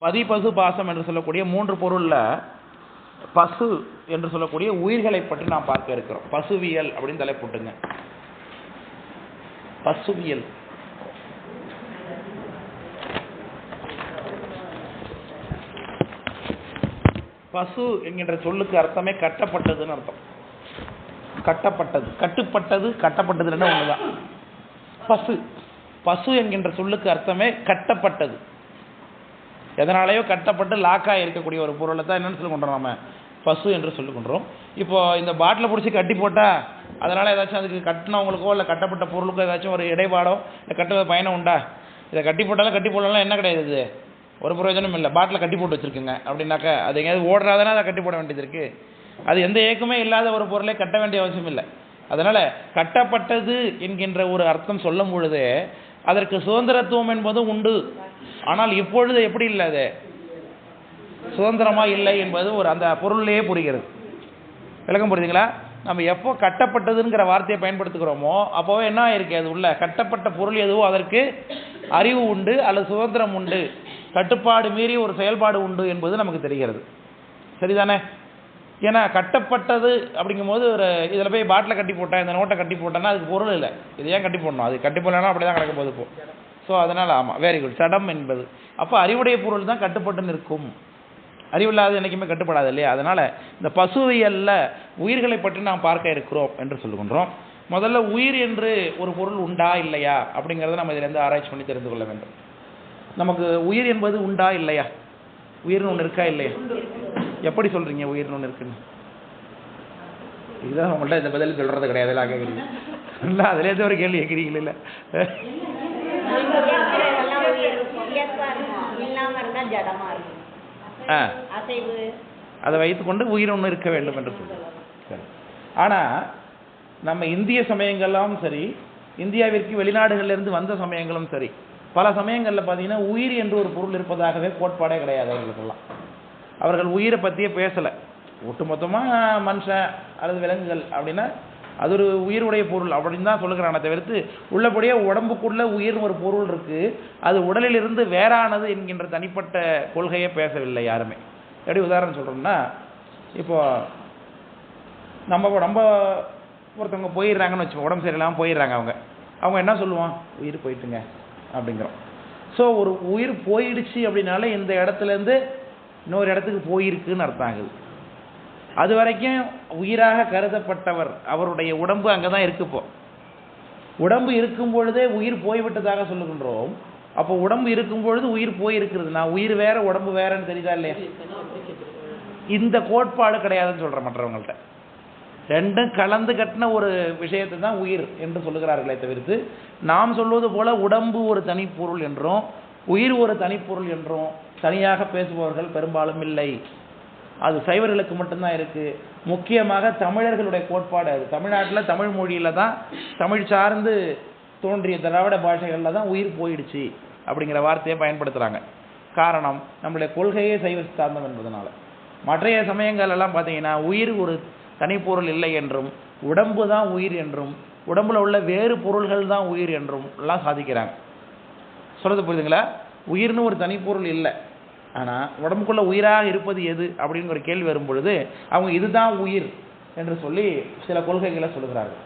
பதி பசு பாசம் என்று சொல்லக்கூடிய மூன்று பொருள்ல பசு என்று சொல்லக்கூடிய உயிர்களை பற்றி நாம் பார்க்க இருக்கிறோம். பசுவியல் அப்படின்னு தலைப்புட்டுங்க. பசுவியல் பசு என்கின்ற சொல்லுக்கு அர்த்தமே கட்டப்பட்டதுன்னு அர்த்தம். கட்டப்பட்டது, கட்டுப்பட்டது, கட்டப்பட்டதுன்னா ஒண்ணுதான். பசு பசு என்கின்ற சொல்லுக்கு அர்த்தமே கட்டப்பட்டது. எதனாலேயோ கட்டப்பட்டு லாக்காக இருக்கக்கூடிய ஒரு பொருளை தான் என்னன்னு சொல்லி கொண்டோம் நம்ம பசு என்று சொல்லிக்கொண்டோம். இப்போ இந்த பாட்டிலை பிடிச்சி கட்டி போட்டால் அதனால் ஏதாச்சும் அதுக்கு கட்டினவங்களுக்கோ இல்லை கட்டப்பட்ட பொருளுக்கோ ஏதாச்சும் ஒரு இடைபாடோ இல்லை கட்டுவது பயணம் உண்டா? இதை கட்டி போட்டாலும் கட்டி போடலாம் என்ன கிடையாது, இது ஒரு பிரயோஜனம் இல்லை. பாட்டில் கட்டி போட்டு வச்சுருக்குங்க அப்படின்னாக்கா அது எங்கேயாவது ஓடுறாதானே அதை கட்டி போட வேண்டியது இருக்குது. அது எந்த ஏக்கமே இல்லாத ஒரு பொருளை கட்ட வேண்டிய அவசியம் இல்லை. அதனால் கட்டப்பட்டது என்கின்ற ஒரு அர்த்தம் சொல்லும் பொழுது அதற்கு சுதந்திரத்துவம் என்பது உண்டு. ஆனால் இப்பொழுது எப்படி இல்லை, அது சுதந்திரமாக இல்லை என்பது ஒரு அந்த பொருளையே புரிகிறது. விளக்கம் புரியுதுங்களா? நம்ம எப்போ கட்டப்பட்டதுங்கிற வார்த்தையை பயன்படுத்துகிறோமோ அப்போவே என்ன ஆயிருக்கு, அது உள்ள கட்டப்பட்ட பொருள் எதுவோ அதற்கு அறிவு உண்டு அல்லது சுதந்திரம் உண்டு, கட்டுப்பாடு மீறி ஒரு செயல்பாடு உண்டு என்பது நமக்கு தெரிகிறது. சரிதானே? ஏன்னா கட்டப்பட்டது அப்படிங்கும் போது ஒரு இதில் போய் பாட்டில் கட்டி போட்டேன், இந்த நோட்டை கட்டி போட்டேன்னா அதுக்கு பொருள் இல்லை. இது ஏன் கட்டி போடணும்? அது கட்டி போடலன்னா அப்படி தான் கிடக்க போகுது இப்போ. ஸோ அதனால் ஆமாம், வெரி குட். சடம் என்பது அப்போ அறிவுடைய பொருள் தான் கட்டுப்பட்டு நிற்கும். அறிவில்லாத என்றைக்குமே கட்டுப்படாது இல்லையா? அதனால் இந்த பசுவியல்ல உயிர்களை பற்றி நாம் பார்க்க இருக்கிறோம் என்று சொல்லுகின்றோம். முதல்ல உயிர் என்று ஒரு பொருள் உண்டா இல்லையா அப்படிங்கிறத நம்ம இதிலேருந்து ஆராய்ச்சி பண்ணி தெரிந்து கொள்ள வேண்டும். நமக்கு உயிர் என்பது உண்டா இல்லையா? உயிர்னு ஒன்று இருக்கா இல்லையா? எப்படி சொல்கிறீங்க உயிர்னு ஒன்று இருக்குன்னு? இதுதான் உங்கள்கிட்ட இந்த பதில் சொல்கிறது கிடையாது. எல்லாம் கேட்குறீங்க இல்லை, அதுலேருந்து ஒரு கேள்வி கேட்குறீங்களா? இல்லை அதை வைத்துக்கொண்டு உயிர் ஒன்று இருக்க வேண்டும் என்று சொல்லுங்கள். ஆனால் நம்ம இந்திய சமயங்களும் சரி, இந்தியாவிற்கு வெளிநாடுகளிலிருந்து வந்த சமயங்களும் சரி, பல சமயங்களில் பார்த்தீங்கன்னா உயிர் என்று ஒரு பொருள் இருப்பதாகவே கோட்பாடே கிடையாது அவர்களுக்கெல்லாம். அவர்கள் உயிரை பற்றியே பேசலை. ஒட்டுமொத்தமாக மனுஷன் அல்லது விலங்குகள் அப்படின்னா அது ஒரு உயிருடைய பொருள் அப்படின்னு தான் சொல்லுகிறானே தவிர்த்து உள்ளபடியே உடம்புக்குள்ளே உயிர் ஒரு பொருள் இருக்குது, அது உடலிலிருந்து வேறானது என்கின்ற தனிப்பட்ட கொள்கையை பேசவில்லை யாருமே. எப்படி உதாரணம் சொல்கிறோம்னா, இப்போ நம்ம ஒருத்தவங்க போயிடுறாங்கன்னு வச்சுக்கோங்க, உடம்பு சரியில்லாமல் போயிடுறாங்க, அவங்க என்ன சொல்லுவான், உயிர் போயிட்டுங்க அப்படிங்கிறோம். ஸோ ஒரு உயிர் போயிடுச்சு அப்படின்னாலே இந்த இடத்துலேருந்து இன்னொரு இடத்துக்கு போயிருக்குன்னு அர்த்தம் ஆகுது. அது வரைக்கும் உயிராக கருதப்பட்டவர் அவருடைய உடம்பு அங்கே தான் இருக்கு. இப்போ உடம்பு இருக்கும் பொழுதே உயிர் போய்விட்டதாக சொல்லுகின்றோம். அப்போ உடம்பு இருக்கும் பொழுது உயிர் போயிருக்கிறது. நான் உயிர் வேற உடம்பு வேறன்னு தெரியுதா இல்லையா? இந்த கோட்பாடு கிடையாதுன்னு சொல்கிறேன் மற்றவங்கள்ட்ட. ரெண்டும் கலந்து கட்டின ஒரு விஷயத்தை தான் உயிர் என்று சொல்லுகிறார்களே தவிர்த்து நாம் சொல்வது போல உடம்பு ஒரு தனிப்பொருள் என்றும் உயிர் ஒரு தனிப்பொருள் என்றும் தனியாக பேசுபவர்கள் பெரும்பாலும் இல்லை. அது சைவர்களுக்கு மட்டும்தான் இருக்குது. முக்கியமாக தமிழர்களுடைய கோட்பாடு அது. தமிழ்நாட்டில் தமிழ் மொழியில் தான், தமிழ் சார்ந்து தோன்றிய திராவிட பாஷைகளில் தான் உயிர் போயிடுச்சு அப்படிங்கிற வார்த்தையை பயன்படுத்துகிறாங்க. காரணம் நம்மளுடைய கொள்கையே சைவ சார்ந்தம் என்பதனால. மற்றைய சமயங்கள் எல்லாம் பார்த்தீங்கன்னா உயிர் ஒரு தனிப்பொருள் இல்லை என்றும் உடம்பு தான் உயிர் என்றும் உடம்புல உள்ள வேறு பொருள்கள் தான் உயிர் என்றும் எல்லாம் சாதிக்கிறாங்க. சொல்கிறது புரியுதுங்களா? உயிர்னு ஒரு தனிப்பொருள் இல்லை, ஆனால் உடம்புக்குள்ளே உயிராக இருப்பது எது அப்படின்னு ஒரு கேள்வி வரும் பொழுது அவங்க இதுதான் உயிர் என்று சொல்லி சில கொள்கைகளை சொல்லுகிறார்கள்.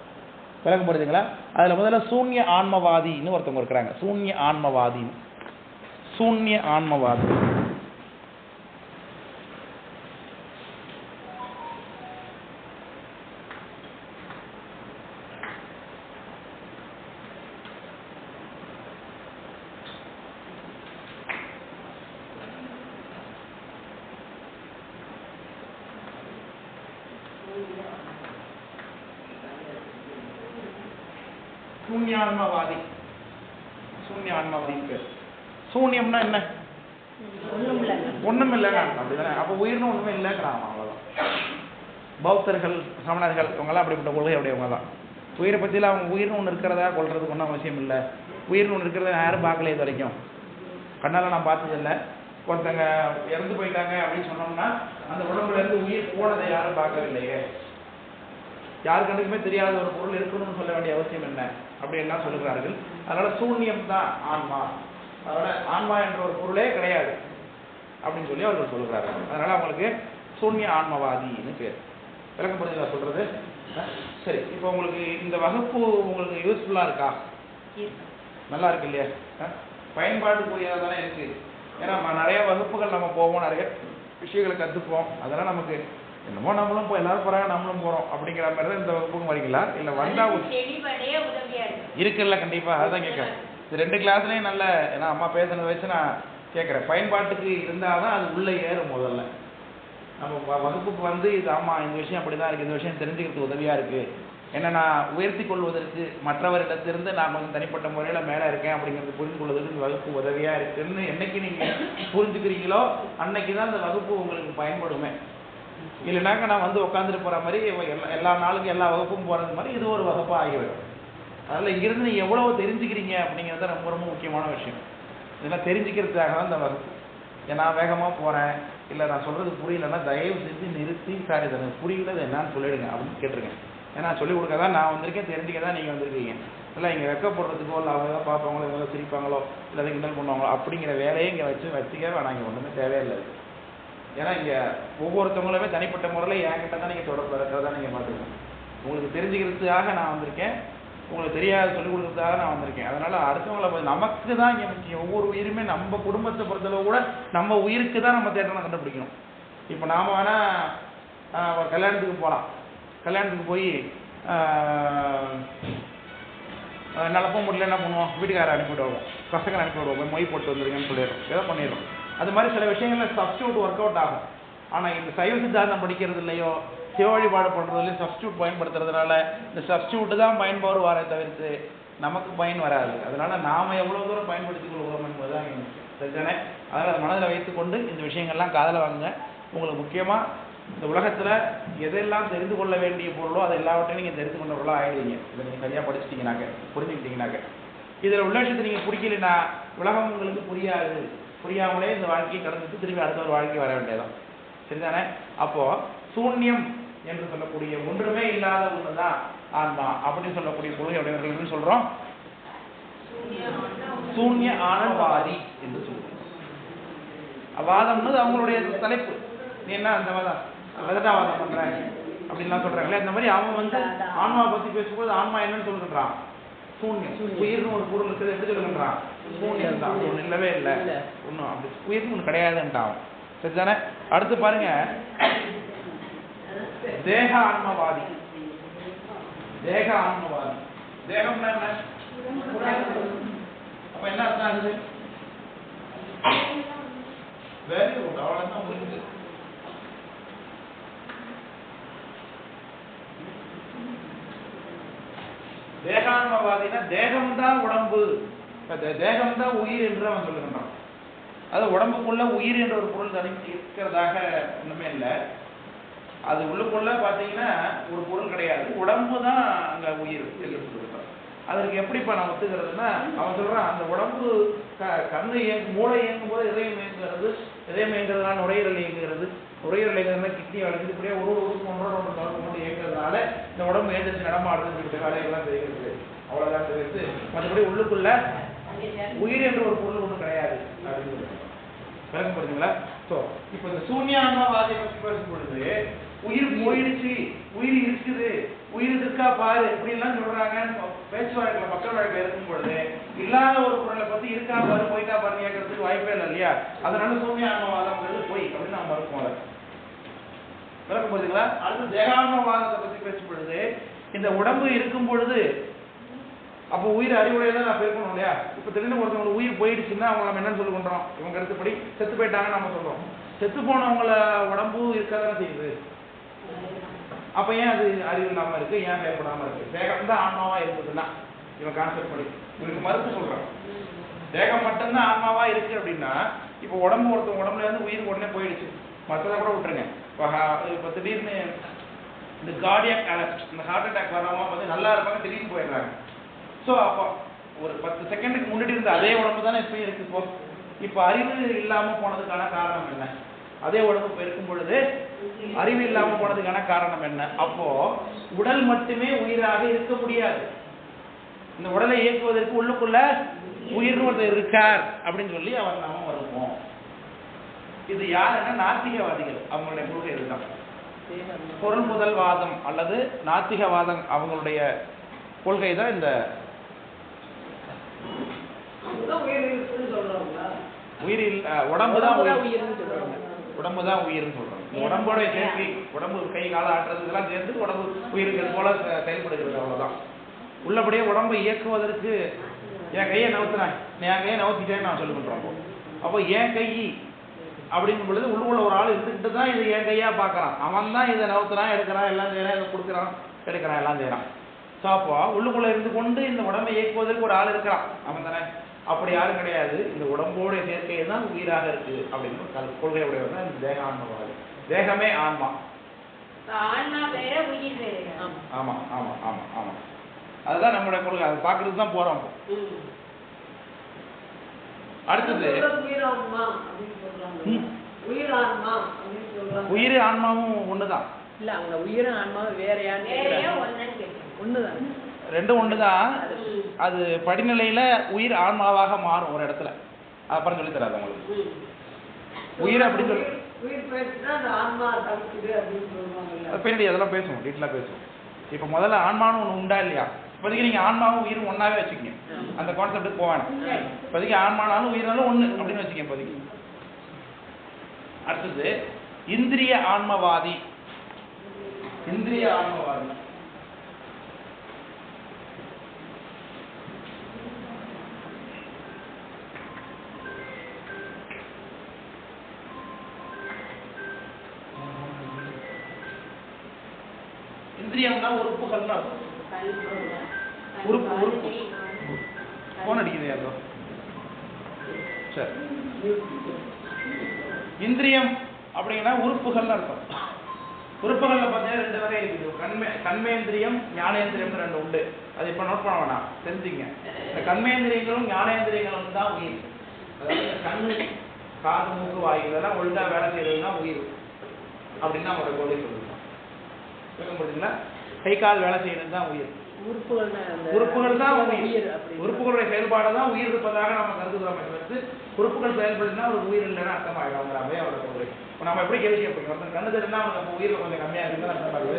விளக்கம் புரியுதுங்களா? அதில் முதல்ல சூன்ய ஆன்மவாதின்னு ஒருத்தவங்க இருக்கிறாங்க. சூன்ய ஆன்மவாதி பேர். சூன்யம்னா என்ன? ஒண்ணும் இல்லைன்னா அப்படிதானே? அப்போ உயிர்னு ஒண்ணுமே இல்லைங்கிறாங்க. அவ்வளோதான். பௌத்தர்கள், சமணர்கள் இவங்கெல்லாம் அப்படிப்பட்ட கொள்கை அப்படியவங்க தான். உயிரை பற்றியில் அவங்க உயிர்னு ஒன்று இருக்கிறதா கொள்றதுக்கு ஒன்றும் அவசியம் இல்லை. உயிர்னு ஒன்று இருக்கிறத யாரும் பார்க்கல இது வரைக்கும். கண்ணால் நான் பார்த்ததில்லை. ஒருத்தங்க இறந்து போயிட்டாங்க அப்படின்னு சொன்னோம்னா அந்த உடம்புலேருந்து உயிர் போனதை யாரும் பார்க்கவில்லையே. யாரு கண்ணுக்குமே தெரியாத ஒரு பொருள் இருக்கணும்னு சொல்ல வேண்டிய அவசியம் என்ன அப்படின்லாம் சொல்லுகிறார்கள். அதனால சூன்யம் தான் ஆன்மா. அதனால ஆன்மா என்ற ஒரு பொருளே கிடையாது. அப்படின்னு சொல்லி அவர்கள் சொல்கிறார்கள். அதனால அவங்களுக்கு சூன்ய ஆன்மவாதின்னு பேர். விளக்கம் புரிஞ்சுதா சொல்றது? சரி, இப்போ உங்களுக்கு இந்த வகுப்பு உங்களுக்கு யூஸ்ஃபுல்லா இருக்கா? நல்லா இருக்கு இல்லையா? பயன்பாட்டுக்குரியதாக தானே இருக்கு. ஏன்னா நிறைய வகுப்புகள் நம்ம போவோம், நிறைய விஷயங்களை கற்றுப்போம். அதெல்லாம் நமக்கு என்னமோ நம்மளும் எல்லாரும் போறாங்க நம்மளும் போறோம் அப்படிங்கிற மாதிரி தான் இந்த வகுப்புக்கும் வரீங்களா? இல்லை வந்தா இருக்குல்ல? கண்டிப்பா அதுதான் கேட்குறேன். இது 2 கிளாஸ்லேயும் நல்ல, ஏன்னா அம்மா பேசுனதை வச்சு நான் கேட்குறேன். பயன்பாட்டுக்கு இருந்தால் தான் அது உள்ளே ஏறும். முதல்ல நம்ம வகுப்புக்கு வந்து இது ஆமாம் இந்த விஷயம் அப்படி தான் இருக்குது, இந்த விஷயம் தெரிஞ்சுக்கிறதுக்கு உதவியாக இருக்குது, என்ன நான் உயர்த்தி கொள்வதற்கு மற்றவரிடத்திலிருந்து நான் கொஞ்சம் தனிப்பட்ட முறையில் மேலே இருக்கேன் அப்படிங்கிறது புரிந்து கொள்வதற்கு இந்த வகுப்பு உதவியாக இருக்குன்னு என்னைக்கு நீங்கள் புரிஞ்சுக்கிறீங்களோ அன்னைக்கு தான் இந்த வகுப்பு உங்களுக்கு பயன்படுமே. இல்லைனாக்க நான் வந்து உட்காந்துட்டு போகிற மாதிரி எல்லா நாளுக்கும் எல்லா வகுப்பும் போகிறது மாதிரி இது ஒரு வகுப்பாக ஆகிவிடும். அதில் இங்கிருந்து நீங்கள் எவ்வளோ தெரிஞ்சுக்கிறீங்க அப்படிங்கிறது ரொம்ப ரொம்ப முக்கியமான விஷயம். இதெல்லாம் தெரிஞ்சுக்கிறதுக்காக தான் இந்த வகுப்பு. நான் வேகமாக போகிறேன், இல்லை நான் சொல்கிறது புரியலன்னா தயவு செஞ்சு நிறுத்தி சார் இதை எனக்கு புரியல, இது என்னான்னு சொல்லிடுங்க அப்படின்னு கேட்டிருங்க. ஏன்னா சொல்லிக் கொடுக்க தான் நான் வந்திருக்கேன், தெரிஞ்சுக்க தான் நீங்கள் வந்திருக்கீங்க. இல்லை இங்கே வெக்கப்படுறதுக்கோ இல்லை அவங்க தான் பார்ப்பாங்களோ இவங்க சிரிப்பாங்களோ இல்லை அதை கிண்டல் பண்ணுவாங்களோ அப்படிங்கிற வேலையை இங்கே வச்சுக்க வேணாம். இங்கே ஒன்றுமே தேவையில்லை. ஏன்னா இங்கே ஒவ்வொருத்தவங்களுமே தனிப்பட்ட முறையில் என்கிட்ட தான் நீங்கள் தொடர்பு இருக்கிறதா நீங்கள் பார்த்துக்கணும். உங்களுக்கு தெரிஞ்சுக்கிறதுக்காக நான் வந்திருக்கேன், உங்களுக்கு தெரியாத சொல்லிக் கொடுக்கறதுக்காக நான் வந்திருக்கேன். அதனால் அடுத்தவங்களை நமக்கு தான் இங்கே முக்கியம். ஒவ்வொரு உயிருமே நம்ம குடும்பத்தை பொறுத்தளவு கூட நம்ம உயிருக்கு தான் நம்ம தேட்டரை கண்டுபிடிக்கணும். இப்போ நாம் வேணால் ஒரு கல்யாணத்துக்கு போகலாம், கல்யாணத்துக்கு போய் நடப்ப முடியல என்ன பண்ணுவோம், வீட்டுக்காரை அனுப்பிவிடுவோம், பசங்களை அனுப்பிவிடுவோம், போய் மொய் போட்டு வந்துருங்கன்னு சொல்லிடுறோம், ஏதோ பண்ணிடுறோம். அது மாதிரி சில விஷயங்களில் சப்ஸ்டியூட் ஒர்க் அவுட் ஆகும். ஆனால் இந்த சைவ சித்தாந்தம் படிக்கிறது இல்லையோ சிவ வழிபாடு பண்ணுறதுலையும் சப்ஸ்டியூட் பயன்படுத்துறதுனால இந்த சப்ஸ்டியூட்டு தான் பயன்பாடு வாரே தவிர்த்து நமக்கு பயன் வராது. அதனால் நாம் எவ்வளோ தூரம் பயன்படுத்திக் கொள்கிறோம் என்பது தான் சரிதானே? அதனால் அதை மனதில் வைத்துக்கொண்டு இந்த விஷயங்கள்லாம் காதில் வாங்குங்க. உங்களுக்கு முக்கியமாக இந்த உலகத்தில் எதெல்லாம் தெரிந்து கொள்ள வேண்டிய பொருளோ அதை எல்லாவற்றையும் நீங்கள் தெரிந்து கொண்ட பொருளாக ஆகிடுவீங்க. இதை நீங்கள் சரியாக படிச்சுட்டிங்கனாக்க, புரிஞ்சுக்கிட்டீங்கனாக்க. இதில் உள்ள விஷயத்தை நீங்கள் பிடிக்கலைன்னா உலகம் உங்களுக்கு புரியாது. புரியாமலே இந்த வாழ்க்கையை கடந்துட்டு திரும்பி அடுத்த ஒரு வாழ்க்கை வர வேண்டியதான். சரிதானே? அப்போது சூன்யம் என்று சொல்லக்கூடிய ஒன்றுமே இல்லாத ஒன்று தான் ஆன்மா அப்படின்னு சொல்லக்கூடிய கொள்கை உடையவர்கள் சொல்கிறோம் சூன்ய ஆன்மவாதி என்று சொல்லுவோம். வாதம்னு அவங்களுடைய தலைப்பு. நீ என்ன அந்த வாதம் வெதட்டாவாதம் பண்ற அப்படின்லாம் சொல்றாங்களே, அந்த மாதிரி அவன் வந்து ஆன்மாவை பற்றி பேசும்போது ஆன்மா என்னன்னு சொல்லுறான், சூன்யம். உயிர்னு ஒரு பொருள் இருக்குது எப்படி சொல்லுன்றான், சூன்யம் தான், ஒன்று இல்லவே இல்லை, ஒன்றும் அப்படி உயிர்னு ஒன்று கிடையாதுன்ட்டான். சரிதானே? அடுத்து பாருங்க, தேக ஆன்மவாதி. தேக ஆன்மவாதி, தேகம்னா என்ன? அப்ப என்ன அர்த்தம் ஆகுது? வெரி குட், அவ்வளவுதான் புரியுது. தேகான்மவாதினா தேகம்தான் உடம்பு, தேகம்தான் உயிர் என்று அவன் சொல்லுகின்றான். அது உடம்புக்குள்ள உயிர் என்ற ஒரு பொருள் தனி இருக்கிறதாக ஒண்ணுமே இல்லை. அது உள்ளுக்குள்ள பார்த்தீங்கன்னா ஒரு பொருள் கிடையாது, உடம்பு தான் அங்கே உயிர் என்று சொல்லியிருக்கான். அதற்கு எப்படிப்பா நான் ஒத்துக்கிறதுனா, அவன் சொல்கிறான் அந்த உடம்பு கண்ணு மூளை இயங்கும் போது இதயம் இயங்குகிறது, இதயம் இயங்குறதுனால நுரையீரல் இயங்குகிறது, நுரையீரல் இயங்குறதுனா கிட்னி வளர்ந்து இப்படியே ஒரு ஒன்றோட ஒன்று தொடர்பு கொண்டு இயங்குறதுனால இந்த உடம்பு ஏந்திரிச்சு நடமாடுறது சொல்லிட்டு வேலைகள்லாம் தெரிகிறது. அவ்வளோதான் தெரிவித்து மற்றபடி உள்ளுக்குள்ள உயிர் என்ற ஒரு பொருள் ஒன்றும் கிடையாது அப்படின்னு சொல்லுவாங்க. விளக்கம் புரிஞ்சுங்களா? ஸோ இப்போ இந்த சூன்யான்மவாதியை பற்றி பேசும் பொழுது உயிர் போயிடுச்சு, உயிர் இருக்குது, உயிர் இருக்கா பாரு இப்படின்லாம் சொல்றாங்க. பேச்சு வழக்கில் மக்கள் வழக்கில் இருக்கும் பொழுது இல்லாத ஒரு பொருளை பற்றி இருக்கா பாரு போயிட்டா பாரு கேட்கறதுக்கு வாய்ப்பே இல்லை இல்லையா? அதனால சூன்யான்மவாதம்ங்கிறது போய் அப்படின்னு நம்ம மறுப்போம். அதை விளக்கம் புரிஞ்சுங்களா? அடுத்து தேகான்மவாதத்தை பற்றி பேசும் பொழுது இந்த உடம்பு இருக்கும் பொழுது அப்போ உயிர் அறிவுடையதான் நான் பேசணும் இல்லையா? இப்போ திடீர்னு ஒருத்தவங்களுக்கு உயிர் போயிடுச்சுன்னா அவங்க நம்ம என்னன்னு சொல்லி கொண்டோம், இவங்க கருத்துப்படி செத்து போயிட்டாங்கன்னு நம்ம சொல்றோம். செத்து போனவங்கள உடம்பு இருக்காதானே செய்யுது. அப்ப ஏன் அது அறிவு இல்லாம இருக்கு, ஏன் செயல்படாம இருக்கு? தேகம் தான் ஆன்மாவா இருக்குதுன்னா இவன் கான்செப்ட் படி இவருக்கு மறுப்பு சொல்றான். தேகம் மட்டும்தான் ஆன்மாவா இருக்கு அப்படின்னா இப்போ உடம்பு ஒருத்தவங்க உடம்புல இருந்து உயிர் உடனே போயிடுச்சு, மற்றதை கூட விட்டுருங்க. இப்போ திடீர்னு இந்த கார்டியாக் அரெஸ்ட், இந்த ஹார்ட் அட்டாக் வரவங்க வந்து நல்லா இருப்பாங்க, திடீர்னு போயிடுறாங்க. ஸோ அப்போ ஒரு 10 செகண்டுக்கு முன்னாடி இருந்த அதே உடம்பு தானே இப்போ இருக்கு. இப்போ அறிவு இல்லாமல் போனதுக்கான காரணம் என்ன? அதே உடம்பு இப்போ இருக்கும் பொழுது அறிவு இல்லாமல் போனதுக்கான காரணம் என்ன? அப்போ உடல் மட்டுமே உயிராக இருக்க முடியாது. இந்த உடலை இயக்குவதற்கு உள்ளுக்குள்ள உயிர்னு ஒருத்தர் இருக்கார் அப்படின்னு சொல்லி அவர் நாம வருவோம். இது யாருன்னா நாத்திகவாதிகள், அவங்களுடைய கொள்கை இதுதான். பொருள் முதல் வாதம் அல்லது நாத்திகவாதம் அவங்களுடைய கொள்கை தான் இந்த உயிரில் உடம்பு தான் உயிர்னு சொல்றாங்க. உடம்போட சேர்க்கை, உடம்பு கை கால ஆட்டுறது இதெல்லாம் சேர்ந்து உடம்பு உயிர்கள் போல செயல்படுகிறது, அவ்வளவுதான். உள்ளபடியே உடம்பை இயக்குவதற்கு என் கையை நவுத்துறேன், என் கையை நவுத்திட்டேன்னு நான் சொல்லி பண்றோம். அப்போ என் கை அப்படிங்கும் பொழுது உள்ளுக்குள்ள ஒரு ஆள் இருந்துக்கிட்டு தான் இது என் கையா பார்க்கறான். அவன் தான் இதை நவுத்துறான், எடுக்கிறான், எல்லாம் செய்யறான், இதை கொடுக்குறான், எடுக்கிறான், எல்லாம் செய்யறான். ஸோ அப்போ உள்ளுக்குள்ள இருந்து கொண்டு இந்த உடம்பை இயக்குவதற்கு ஒரு ஆள் இருக்கிறான், அவன் தானே. அப்படி யாரும் கிடையாது. இந்த உடம்போட சேர்க்கையை தான் உயிராக இருக்கு அப்படின்னு கொள்கை உடையவர் தான் இந்த தேக ஆன்மவாதி. தேகமே ஆன்மா. ஆமா ஆமா ஆமா ஆமா, அதுதான் நம்மளுடைய கொள்கை. அதை பார்க்கறதுக்கு தான் போறோம். அடுத்தது உயிர் ஆன்மாவும் ஒண்ணுதான். இல்ல அவங்க உயிர் ஆன்மாவும் வேறையா? ஒண்ணுதான், ரெண்டும் ஒண்ணுதான். அது படிநிலையில உயிர் ஆன்மாவாக மாறும் ஒரு இடத்துல. அப்புறம் சொல்லி தராது உங்களுக்கு. உயிர் அப்படின்னு சொல்லி பின்னாடி அதெல்லாம் பேசுவோம், டீட்டெயிலாக பேசுவோம். இப்போ முதல்ல ஆன்மான்னு ஒன்று உண்டா இல்லையா? இப்போதைக்கு நீங்கள் ஆன்மாவும் உயிரும் ஒன்றாவே வச்சுக்கோங்க, அந்த கான்செப்டுக்கு போவேன். இப்போதைக்கு ஆன்மானாலும் உயிராலும் ஒன்று அப்படின்னு வச்சுக்கோங்க இப்போதைக்கு. அடுத்தது இந்திரிய ஆன்மவாதி. இந்திரிய ஆன்மவாதி இந்திரியம்னா உறுப்புகள்னா உறுப்பு உறுப்பு போன் அடிக்குது யாரோ. சரி, இந்திரியம் அப்படின்னா உறுப்புகள்னு அர்த்தம். உறுப்புகள்ல பார்த்தீங்கன்னா ரெண்டு வகை இருக்குது. கண்மேந்திரியம், ஞானேந்திரியம்னு ரெண்டு உண்டு. அது இப்போ நோட் பண்ண வேணாம், தெரிஞ்சுங்க. இந்த கண்மேந்திரியங்களும் ஞானேந்திரியங்களும் தான் உயிர். அதாவது கண்ணு, காது, மூக்கு, வாயு இதெல்லாம் ஒழுங்கா வேலை செய்யறது தான் உயிர் அப்படின்னா அவங்களோட கொள்கை சொல்லுங்க. புரியுதுங்களா? கை கால் வேலை செய்யறது தான் உயிர். உறுப்புகள் தான் உயிர். உறுப்புகளுடைய செயல்பாடு தான் உயிர் இருப்பதாக நம்ம கருதுகிறோம். உறுப்புகள் செயல்படுதுன்னா ஒரு உயிர் இல்லைன்னா அர்த்தமாகிடும். அவரோட கொள்கை. இப்போ நம்ம எப்படி கேள்வி கேட்போம்? ஒருத்தர் கண்ணு தெரியுன்னா அவனுக்கு உயிர் கொஞ்சம் கம்மியா இருக்குன்னு அர்த்தமாகுது.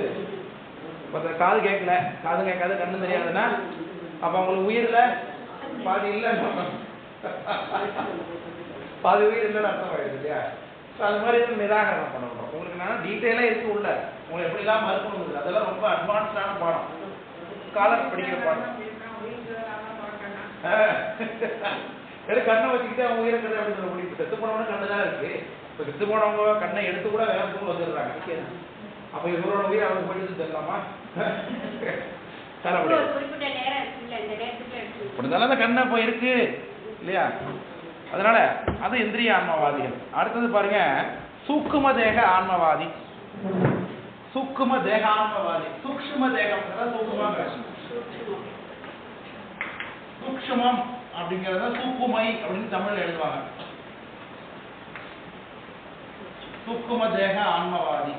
ஒருத்தர் காது கேட்கல, காது கேட்காது, கண்ணு தெரியாதுன்னா அப்ப அவங்களுக்கு உயிர்ல பாதி இல்லைன்னு பாதி உயிர் இல்லைன்னு அர்த்தமாயிடுது இல்லையா? ஸோ அது மாதிரி நிராகரணம் பண்ணணும். உங்களுக்கு நான் டீட்டெயிலாக இருக்கு உள்ள, உங்களை எப்படிலாம் மறுக்கணும், அதெல்லாம் ரொம்ப அட்வான்ஸ்டான பாடம், காலேஜ் படிக்கிற பாடம். கண்ணை வச்சுக்கிட்டு அவங்க உயிரை கதை அப்படின்னு சொல்ல முடியும். செத்து போனவங்க கண்ணு தான் இருக்கு. இப்போ செத்து போனவங்க கண்ணை எடுத்து கூட வேற தூள் வந்துடுறாங்க. அப்போ இவரோட உயிர் அவருக்கு போயிட்டு தெரியலாமா? அப்படிதானே அந்த கண்ணை இப்போ இருக்கு இல்லையா? அதனால அது இந்திரிய ஆன்மவாதிகள். அடுத்தது பாருங்க, சூக்கும தேக ஆன்மவாதி. சூக்கும தேக ஆன்மவாதி. சூக்ஷ்ம தேகம் சூக்ஷ்மம் அப்படிங்கிறத சூக்குமை அப்படின்னு தமிழ்ல எழுதுவாங்க. சூக்கும தேக ஆன்மவாதி.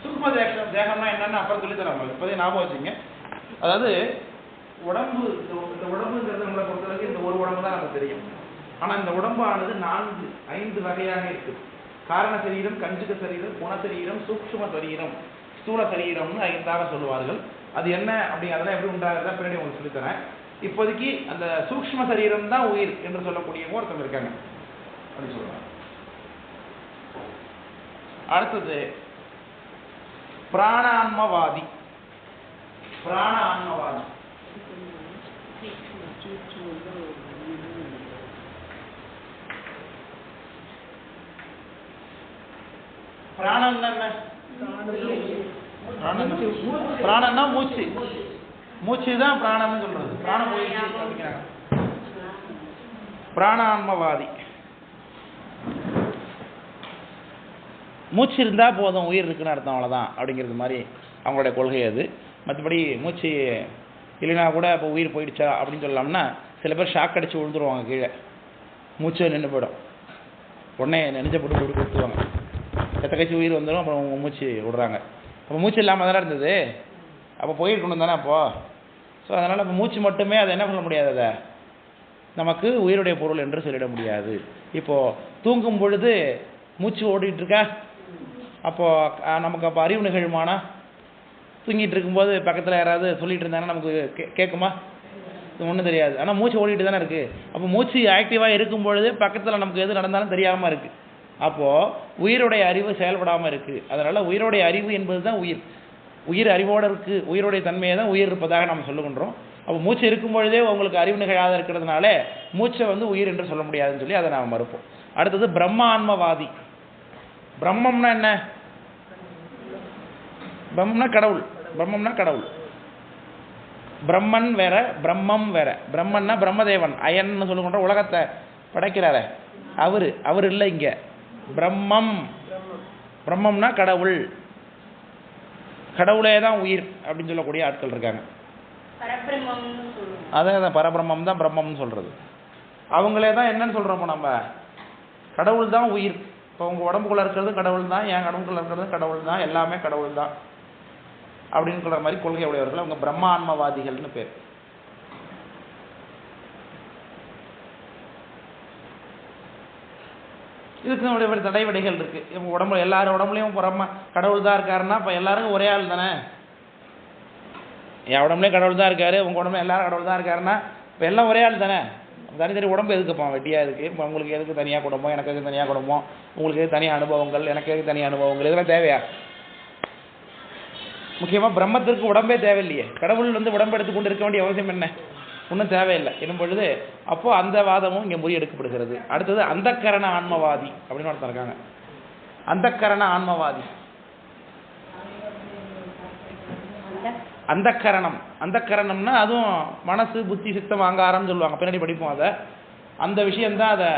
சூக்ஷ்ம தேகம்னா என்னன்னு அப்புறம் சொல்லி தராங்க. இப்போதே ஞாபகம் வச்சுங்க. அதாவது உடம்பு, இந்த உடம்புங்கிறது நம்மளை பொறுத்தவரைக்கும் இந்த ஒரு உடம்பு தான் நமக்கு தெரியும். ஆனா இந்த உடம்பானது 4-5 வகையாக இருக்கு. காரண சரீரம், கஞ்சுக சரீரம், குணசரீரம், சூக்ஷ்ம சரீரம், ஸ்தூல சரீரம்னு 5ஆக சொல்லுவார்கள். அது என்ன அப்படி அதெல்லாம் எப்படி உண்டாகிறதா பின்னாடி உங்களுக்கு சொல்லித்தரேன். இப்போதைக்கு அந்த சூக்ஷ்ம சரீரம் தான் உயிர் என்று சொல்லக்கூடியவங்க ஒருத்தவங்க இருக்காங்க அப்படின்னு சொல்றாங்க. அடுத்தது பிராணான்மவாதி. பிராண ஆன்மவாதி பிராணம் என்ன? பிராணம்னா மூச்சு. மூச்சு தான் பிராணம்னு சொல்றது. பிராணம் போயிடுச்சு. பிராணான்மவாதி. மூச்சு இருந்தா போதும், உயிர் இருக்குன்னு அர்த்தம், அவ்வளவுதான் அப்படிங்கிறது மாதிரி அவங்களுடைய கொள்கை அது. மற்றபடி மூச்சு இல்லைன்னா கூட இப்போ உயிர் போயிடுச்சா அப்படின்னு சொல்லலாம்னா, சில பேர் ஷாக் அடிச்சு விழுந்துருவாங்க கீழே, மூச்சு நின்று போயிடும். உடனே நெஞ்ச போட்டு போட்டு கொடுத்துருவாங்க. எத்த கட்சி உயிர் வந்துடும், அப்புறம் மூச்சு விடுறாங்க. அப்போ மூச்சு இல்லாமல் தானே இருந்தது, அப்போ போயிருக்கணும் தானே அப்போ. ஸோ ஸோ அதனால் இப்போ மூச்சு மட்டுமே அதை என்ன பண்ண முடியாது, அதை நமக்கு உயிருடைய பொருள் என்று சொல்லிட முடியாது. இப்போது தூங்கும் பொழுது மூச்சு ஓடிட்டு இருக்கா, அப்போது நமக்கு அப்போ அறிவு நிகழ்மானா? தூங்கிட்டு இருக்கும்போது பக்கத்தில் யாராவது சொல்லிட்டு இருந்தாங்கன்னா நமக்கு கேட்குமா? ஒன்றும் தெரியாது. ஆனால் மூச்சு ஓடிட்டு தானே இருக்குது. அப்போ மூச்சு ஆக்டிவாக இருக்கும் பொழுது பக்கத்தில் நமக்கு எது நடந்தாலும் தெரியாமல் இருக்குது. அப்போது உயிருடைய அறிவு செயல்படாமல் இருக்குது. அதனால் உயிருடைய அறிவு என்பது தான் உயிர். உயிர் அறிவோடு இருக்குது. உயிருடைய தன்மையை தான் உயிர் இருப்பதாக நம்ம சொல்லுகின்றோம். அப்போ மூச்சு இருக்கும் பொழுதே உங்களுக்கு அறிவு நிகழாத இருக்கிறதுனால மூச்சை உயிர் என்று சொல்ல முடியாதுன்னு சொல்லி அதை நாம் மறுப்போம். அடுத்தது பிரம்மான்மவாதி. பிரம்மம்னா என்ன? பிரம்மம்னா கடவுள். பிரம்மம்னா கடவுள். பிரம்மன் வேற, பிரம்மம் வேற. பிரம்மன்னா பிரம்மதேவன், அயன்னு சொல்லுகின்ற உலகத்தை படைக்கிறார அவர் இல்லை இங்க. பிரம்மம், பிரம்மம்னா கடவுள். கடவுளே தான் உயிர் அப்படின்னு சொல்லக்கூடிய ஆட்கள் இருக்காங்க. அதான் பரபிரம்மம் தான் பிரம்மம்னு சொல்றது. அவங்களே தான் என்னன்னு சொல்றோம் நம்ம, கடவுள் தான் உயிர். இப்போ உங்க உடம்புக்குள்ள இருக்கிறது கடவுள் தான், என் உடம்புக்குள்ள இருக்கிறது கடவுள் தான், எல்லாமே கடவுள் தான் அப்படின்னு சொல்ற மாதிரி கொள்கை உடையவர்கள் அவங்க பிரம்மான்மவாதிகள்னு பேர். இதுக்கு நம்மளுடைய தடைவடைகள் இருக்கு. இவங்க உடம்புல எல்லாரும் உடம்புலையும் கடவுள் தான் இருக்காருன்னா இப்போ எல்லாருக்கும் ஒரே ஆள் தானே. என் உடம்புலேயும் கடவுள் தான் இருக்காரு, உங்க உடம்புல எல்லாரும் கடவுள் தான் இருக்காருன்னா இப்போ எல்லாம் ஒரே ஆள் தானே. தனித்தனி உடம்பு எதுக்குப்பா வெட்டியாக இருக்குது? இப்போ உங்களுக்கு எதுக்கு தனியாக குடும்பம், எனக்கு எதுக்கு தனியாக குடும்பம், உங்களுக்கு எதுக்கு தனியாக அனுபவங்கள், எனக்கு எதுக்கு தனியாக அனுபவங்கள், இதெல்லாம் தேவையா? முக்கியமாக பிரம்மத்திற்கு உடம்பே தேவையில்லையே. கடவுள் உடம்பு எடுத்து கொண்டு இருக்க வேண்டிய அவசியம் என்ன? ஒன்றும் தேவையில்லை என்னும் பொழுது அப்போது அந்த வாதமும் இங்கே முறியெடுக்கப்படுகிறது. அடுத்தது அந்தக்கரண ஆன்மவாதி அப்படின்னு ஒருத்தர் இருக்காங்க. அந்தக்கரண ஆன்மவாதி. அந்தக்கரணம், அந்தக்கரணம்னா அதுவும் மனசு புத்தி சித்தம் அகங்காரம்னு சொல்லுவாங்க, பின்னாடி படிப்போம் அதை. அந்த விஷயம்தான் அதை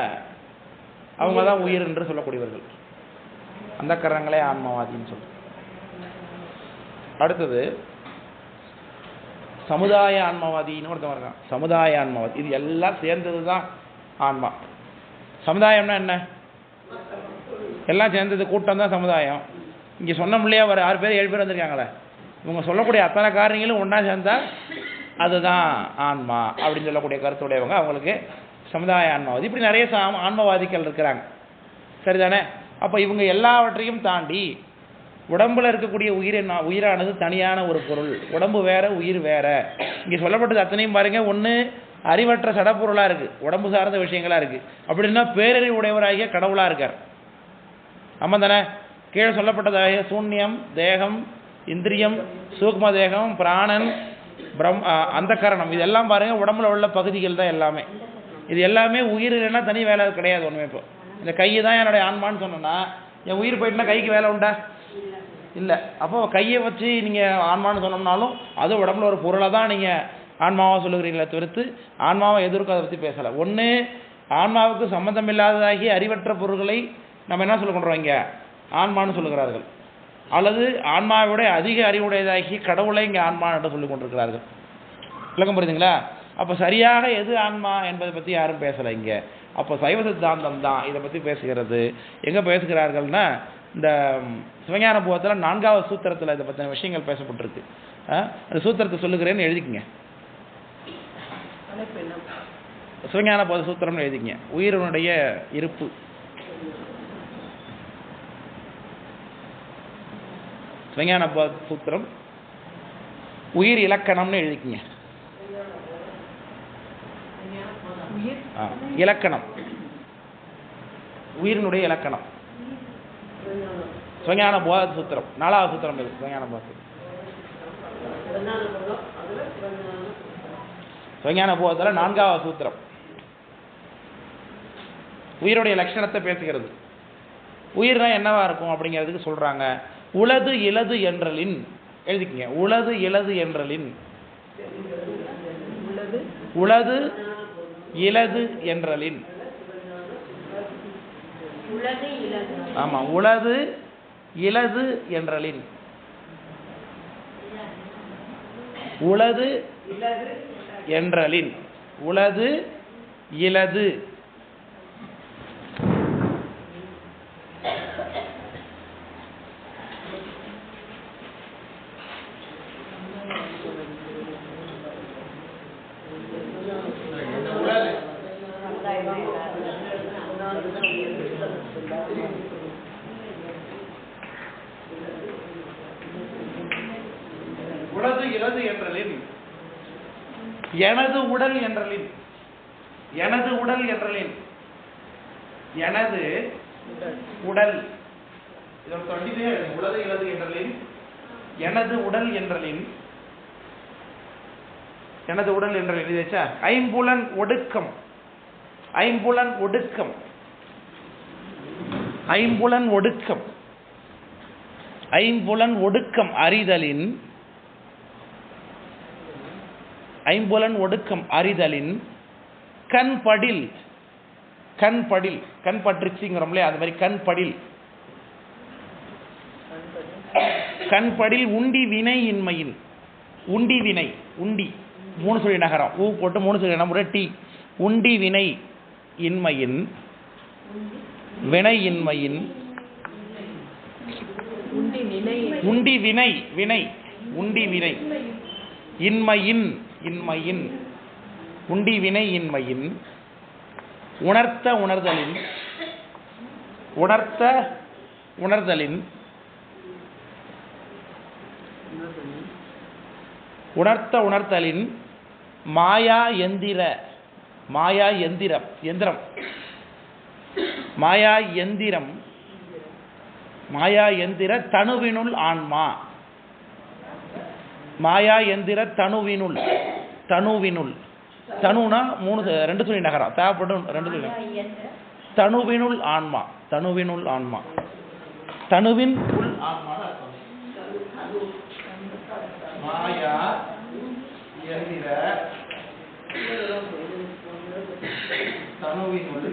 அவங்க தான் உயிர் என்று சொல்லக்கூடியவர்கள். அந்தக்கரணங்களே ஆன்மவாதின்னு சொல்லுவாங்க. அடுத்தது சமுதாய ஆன்மவாதின்னு ஒருத்தவங்க இருக்கான். சமுதாய ஆன்மவாதி. இது எல்லாம் சேர்ந்தது தான் ஆன்மா. சமுதாயம்னா என்ன? எல்லாம் சேர்ந்தது கூட்டம் தான் சமுதாயம். இங்கே சொன்ன முடியா ஒரு 6 பேர் 7 பேர் வந்திருக்காங்களே, இவங்க சொல்லக்கூடிய அத்தனை காரியங்களும் ஒன்றா சேர்ந்தா அதுதான் ஆன்மா அப்படின்னு சொல்லக்கூடிய கருத்துடையவங்க அவங்களுக்கு சமுதாய ஆன்மவாதி. இப்படி நிறைய ஆன்மவாதிகள் இருக்கிறாங்க, சரிதானே? அப்போ இவங்க எல்லாவற்றையும் தாண்டி உடம்புல இருக்கக்கூடிய உயிரானது தனியான ஒரு பொருள். உடம்பு வேற, உயிர் வேற. இங்கே சொல்லப்பட்டது அத்தனையும் பாருங்க, ஒன்று அறிவற்ற சடப்பொருளாக இருக்கு, உடம்பு சார்ந்த விஷயங்களா இருக்கு. அப்படின்னா பேரறிவு உடையவராகிய கடவுளா இருக்கார். ஆமா தானே? கீழே சொல்லப்பட்டதாகிய சூன்யம், தேகம், இந்திரியம், சூக்ம தேகம், பிராணன், அந்தக்கரணம், இதெல்லாம் பாருங்க உடம்புல உள்ள பகுதிகள் தான் எல்லாமே. இது எல்லாமே உயிர் இல்லைன்னா தனி வேலை கிடையாது ஒன்றுமே. இப்போ இந்த கையை தான் என்னுடைய ஆன்மான்னு சொன்னோன்னா என் உயிர் போயிட்டுனா கைக்கு வேலை உண்டா? இல்லை. அப்போ கையை வச்சு நீங்கள் ஆன்மான்னு சொன்னோம்னாலும் அது உடம்புல ஒரு பொருளை தான் நீங்கள் ஆன்மாவாக சொல்லுகிறீங்களே தவிர்த்து ஆன்மாவை எதிர்க்க அதை பற்றி பேசலை. ஒன்று ஆன்மாவுக்கு சம்மந்தம் இல்லாததாகி அறிவற்ற பொருள்களை நம்ம என்ன சொல்லுகின்றோம் இங்கே ஆன்மான்னு சொல்லுகிறார்கள், அல்லது ஆன்மாவோட அதிக அறிவுடையதாகி கடவுளை இங்கே ஆன்மா என்று சொல்லிக் கொண்டிருக்கிறார்கள். விளக்கம் புரியுதுங்களா? அப்போ சரியாக எது ஆன்மா என்பதை பற்றி யாரும் பேசலை இங்கே. அப்போ சைவ சித்தாந்தம் தான் இதை பற்றி பேசுகிறது. எங்கே பேசுகிறார்கள்னா இந்த சிவஞான போகத்தில் 4வது சூத்திரத்தில் இதை பற்றின விஷயங்கள் பேசப்பட்டிருக்கு. அந்த சூத்திரத்தை சொல்லுகிறேன்னு எழுதிக்கங்க. சிவஞான போத சூத்திரம்னு எழுதிக்கங்க. உயிரினுடைய இருப்பு. சிவஞான போத சூத்திரம் உயிர் இலக்கணம்னு எழுதிக்கங்க. இலக்கணம், உயிரினுடைய இலக்கணம். சிவஞான போத சூத்திரம் 4வது சூத்திரம் இது. சிவஞான போத சிவஞான போதத்தில் 4வது சூத்திரம் உயிருடைய லட்சணத்தை பேசுகிறது. உயிர்னா என்னவா இருக்கும் அப்படிங்கிறதுக்கு சொல்றாங்க. உளது இலது என்றலின் எழுதிக்கங்க. உளது இலது என்றலின். உளது இலது என்றலின். ஆமா, உளது இலது என்றலின். உளது என்றலின். உளது இலது. உளது இலது என்றலின் எனது உடல் என்றலின் எனது உடல் என்றலின் எனது உடல் உளது இலது என்றலின் எனது உடல் என்றலின் எனது உடல் என்றலின் இது ஐம்புலன் ஒடுக்கம் ஐம்புலன் ஒடுக்கம் ஐம்புலன் ஒடுக்கம் ஐம்புலன் ஒடுக்கம் அறிதலின் ஐம்புலன் ஒடுக்கம் அறிதலின் கண்படில் கண்படில் கண் பற்றுச்சுங்கிறோம்லே அது மாதிரி கண்படில் கண்படில் உண்டி வினை இன்மையின் உண்டி வினை உண்டி 3 சொல்லி நகரம் ஊ போட்டு 3 சொல்லி நம்ம டி உண்டி வினை இன்மையின் வினை இன்மையின் உண்டி வினை வினை உண்டி வினை இன்மையின் இன்மையின் உண்டி வினை இன்மையின் உணர்த்த உணர்தலின் உணர்த்த உணர்தலின் உணர்த்த உணர்த்தலின் மாயா எந்திர மாயா எந்திரம் எந்திரம் மாயா எந்திரம் மாயா எந்திர தனுவினுள் ஆன்மா மாயா எந்திர தனுவினுள் தனுவினுள் தனுனா 2 சொல்லி நகரம் தேவைப்படும் 2 சொல்லி தனுவினுள் ஆன்மா தனுவினுள் ஆன்மா தனுவின் உள் ஆன்மா மாயா எந்திர தனுவினுள்